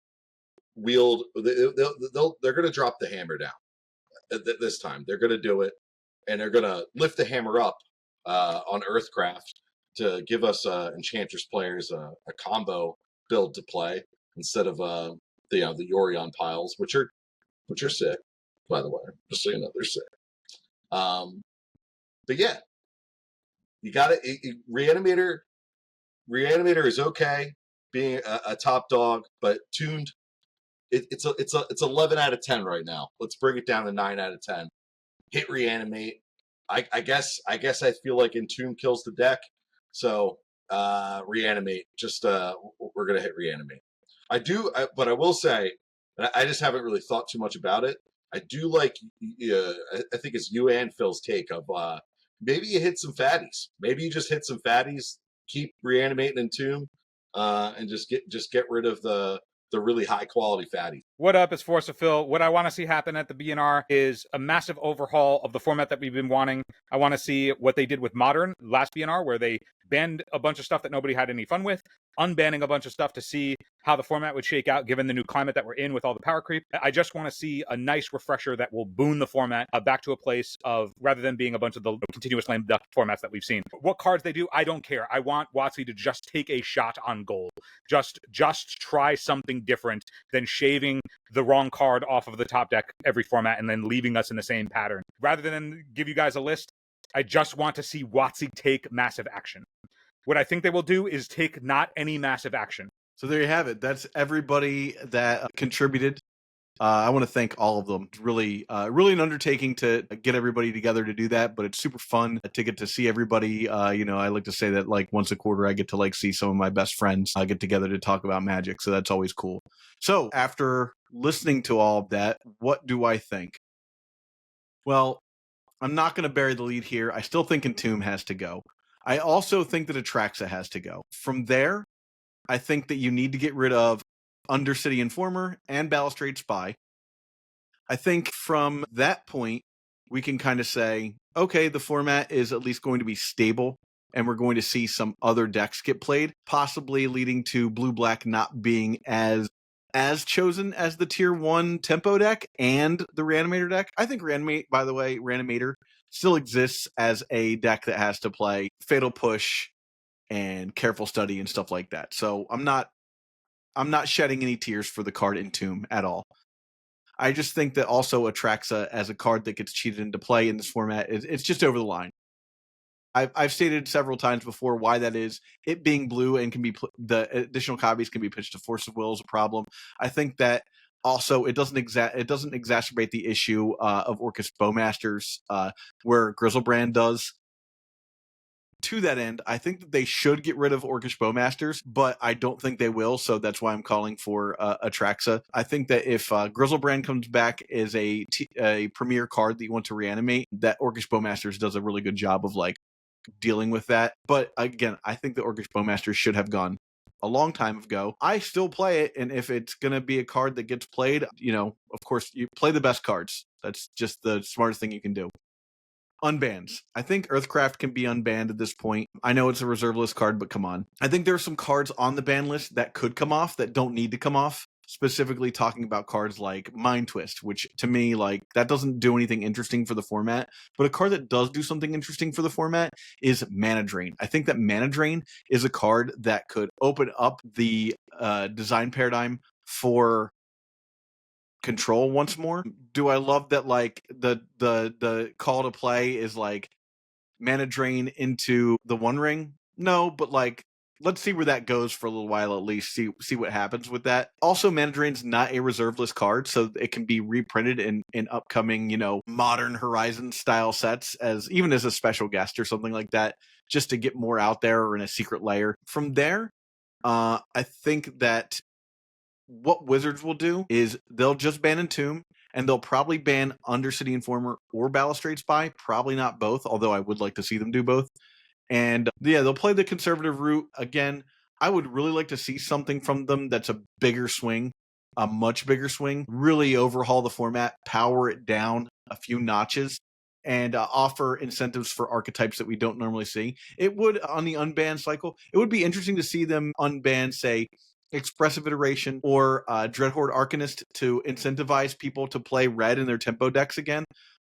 wield. They're going to drop the hammer down. This time they're going to do it, and they're going to lift the hammer up on Earthcraft to give us Enchantress players a combo build to play instead of the Yorion piles, which are sick, by the way. Just so you know, they're sick. But yeah, you got it. Reanimator is okay being a top dog, but tuned. It's 11 out of 10 right now. Let's bring it down to 9 out of 10. Hit Reanimate. I guess I feel like Entomb kills the deck, so Reanimate. Just we're gonna hit Reanimate. But I will say, and I just haven't really thought too much about it. I do like. I think it's you and Phil's take of maybe you hit some fatties. Maybe you just hit some fatties. Keep Reanimating Entomb, and just get rid of the really high quality fatty. What up? It's Force of Phil. What I want to see happen at the BNR is a massive overhaul of the format that we've been wanting. I want to see what they did with Modern last BNR, where they banned a bunch of stuff that nobody had any fun with, unbanning a bunch of stuff to see how the format would shake out given the new climate that we're in with all the power creep. I just want to see a nice refresher that will boon the format back to a place of, rather than being a bunch of the continuous lame duck formats that we've seen. What cards they do, I don't care. I want WotC to just take a shot on goal. Just try something different than shaving the wrong card off of the top deck every format and then leaving us in the same pattern. Rather than give you guys a list, I just want to see WotC take massive action. What I think they will do is take not any massive action. So there you have it. That's everybody that contributed I want to thank all of them. It's really an undertaking to get everybody together to do that, but it's super fun to get to see everybody. I like to say that like once a quarter I get to like see some of my best friends get together to talk about Magic, so that's always cool. So after listening to all of that, what do I think? Well, I'm not going to bury the lead here. I still think Entomb has to go. I also think that Atraxa has to go. From there, I think that you need to get rid of Undercity Informer and Balustrade Spy. I think from that point, we can kind of say, okay, the format is at least going to be stable, and we're going to see some other decks get played, possibly leading to Blue-Black not being as chosen as the Tier 1 Tempo deck and the Reanimator deck. I think Reanimator still exists as a deck that has to play Fatal Push and Careful Study and stuff like that. So I'm not shedding any tears for the card Entomb at all. I just think that also Atraxa as a card that gets cheated into play in this format, it's just over the line. I've stated several times before why that is. It being blue and can be the additional copies can be pitched to Force of Will is a problem. I think that also it doesn't exacerbate the issue of Orcus Bowmasters where Grizzlebrand does. To that end, I think that they should get rid of Orcish Bowmasters, but I don't think they will, so that's why I'm calling for Atraxa. I think that if Grizzlebrand comes back as a premier card that you want to reanimate, that Orcish Bowmasters does a really good job of like dealing with that. But again, I think the Orcish Bowmasters should have gone a long time ago. I still play it, and if it's going to be a card that gets played, of course, you play the best cards. That's just the smartest thing you can do. Unbans. I think Earthcraft can be unbanned at this point. I know it's a reserve list card, but come on. I think there are some cards on the ban list that could come off that don't need to come off. Specifically talking about cards like Mind Twist, which to me, like, that doesn't do anything interesting for the format. But a card that does do something interesting for the format is Mana Drain. I think that Mana Drain is a card that could open up the design paradigm for control once more. Do I love that like the call to play is like Mana Drain into the One Ring? No, but like let's see where that goes for a little while at least. See what happens with that. Also, Mana Drain's not a reserve list card, so it can be reprinted in upcoming, Modern Horizon style sets as even as a special guest or something like that, just to get more out there or in a secret layer. From there, I think that what Wizards will do is they'll just ban Entomb, and they'll probably ban Undercity Informer or Balustrade Spy. Probably not both, although I would like to see them do both. And yeah, they'll play the conservative route. Again, I would really like to see something from them that's a bigger swing, a much bigger swing. Really overhaul the format, power it down a few notches, and offer incentives for archetypes that we don't normally see. It would, on the unban cycle, it would be interesting to see them unban, say, Expressive Iteration or Dreadhorde Arcanist to incentivize people to play red in their tempo decks again.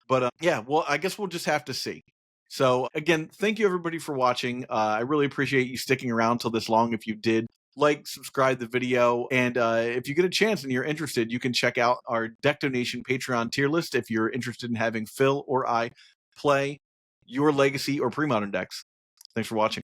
But yeah, well, I guess we'll just have to see. So again, thank you everybody for watching. I really appreciate you sticking around till this long. If you did, like, subscribe the video, and if you get a chance and you're interested, you can check out our Deck Donation Patreon tier list if you're interested in having Phil or I play your Legacy or Pre-Modern decks. Thanks for watching.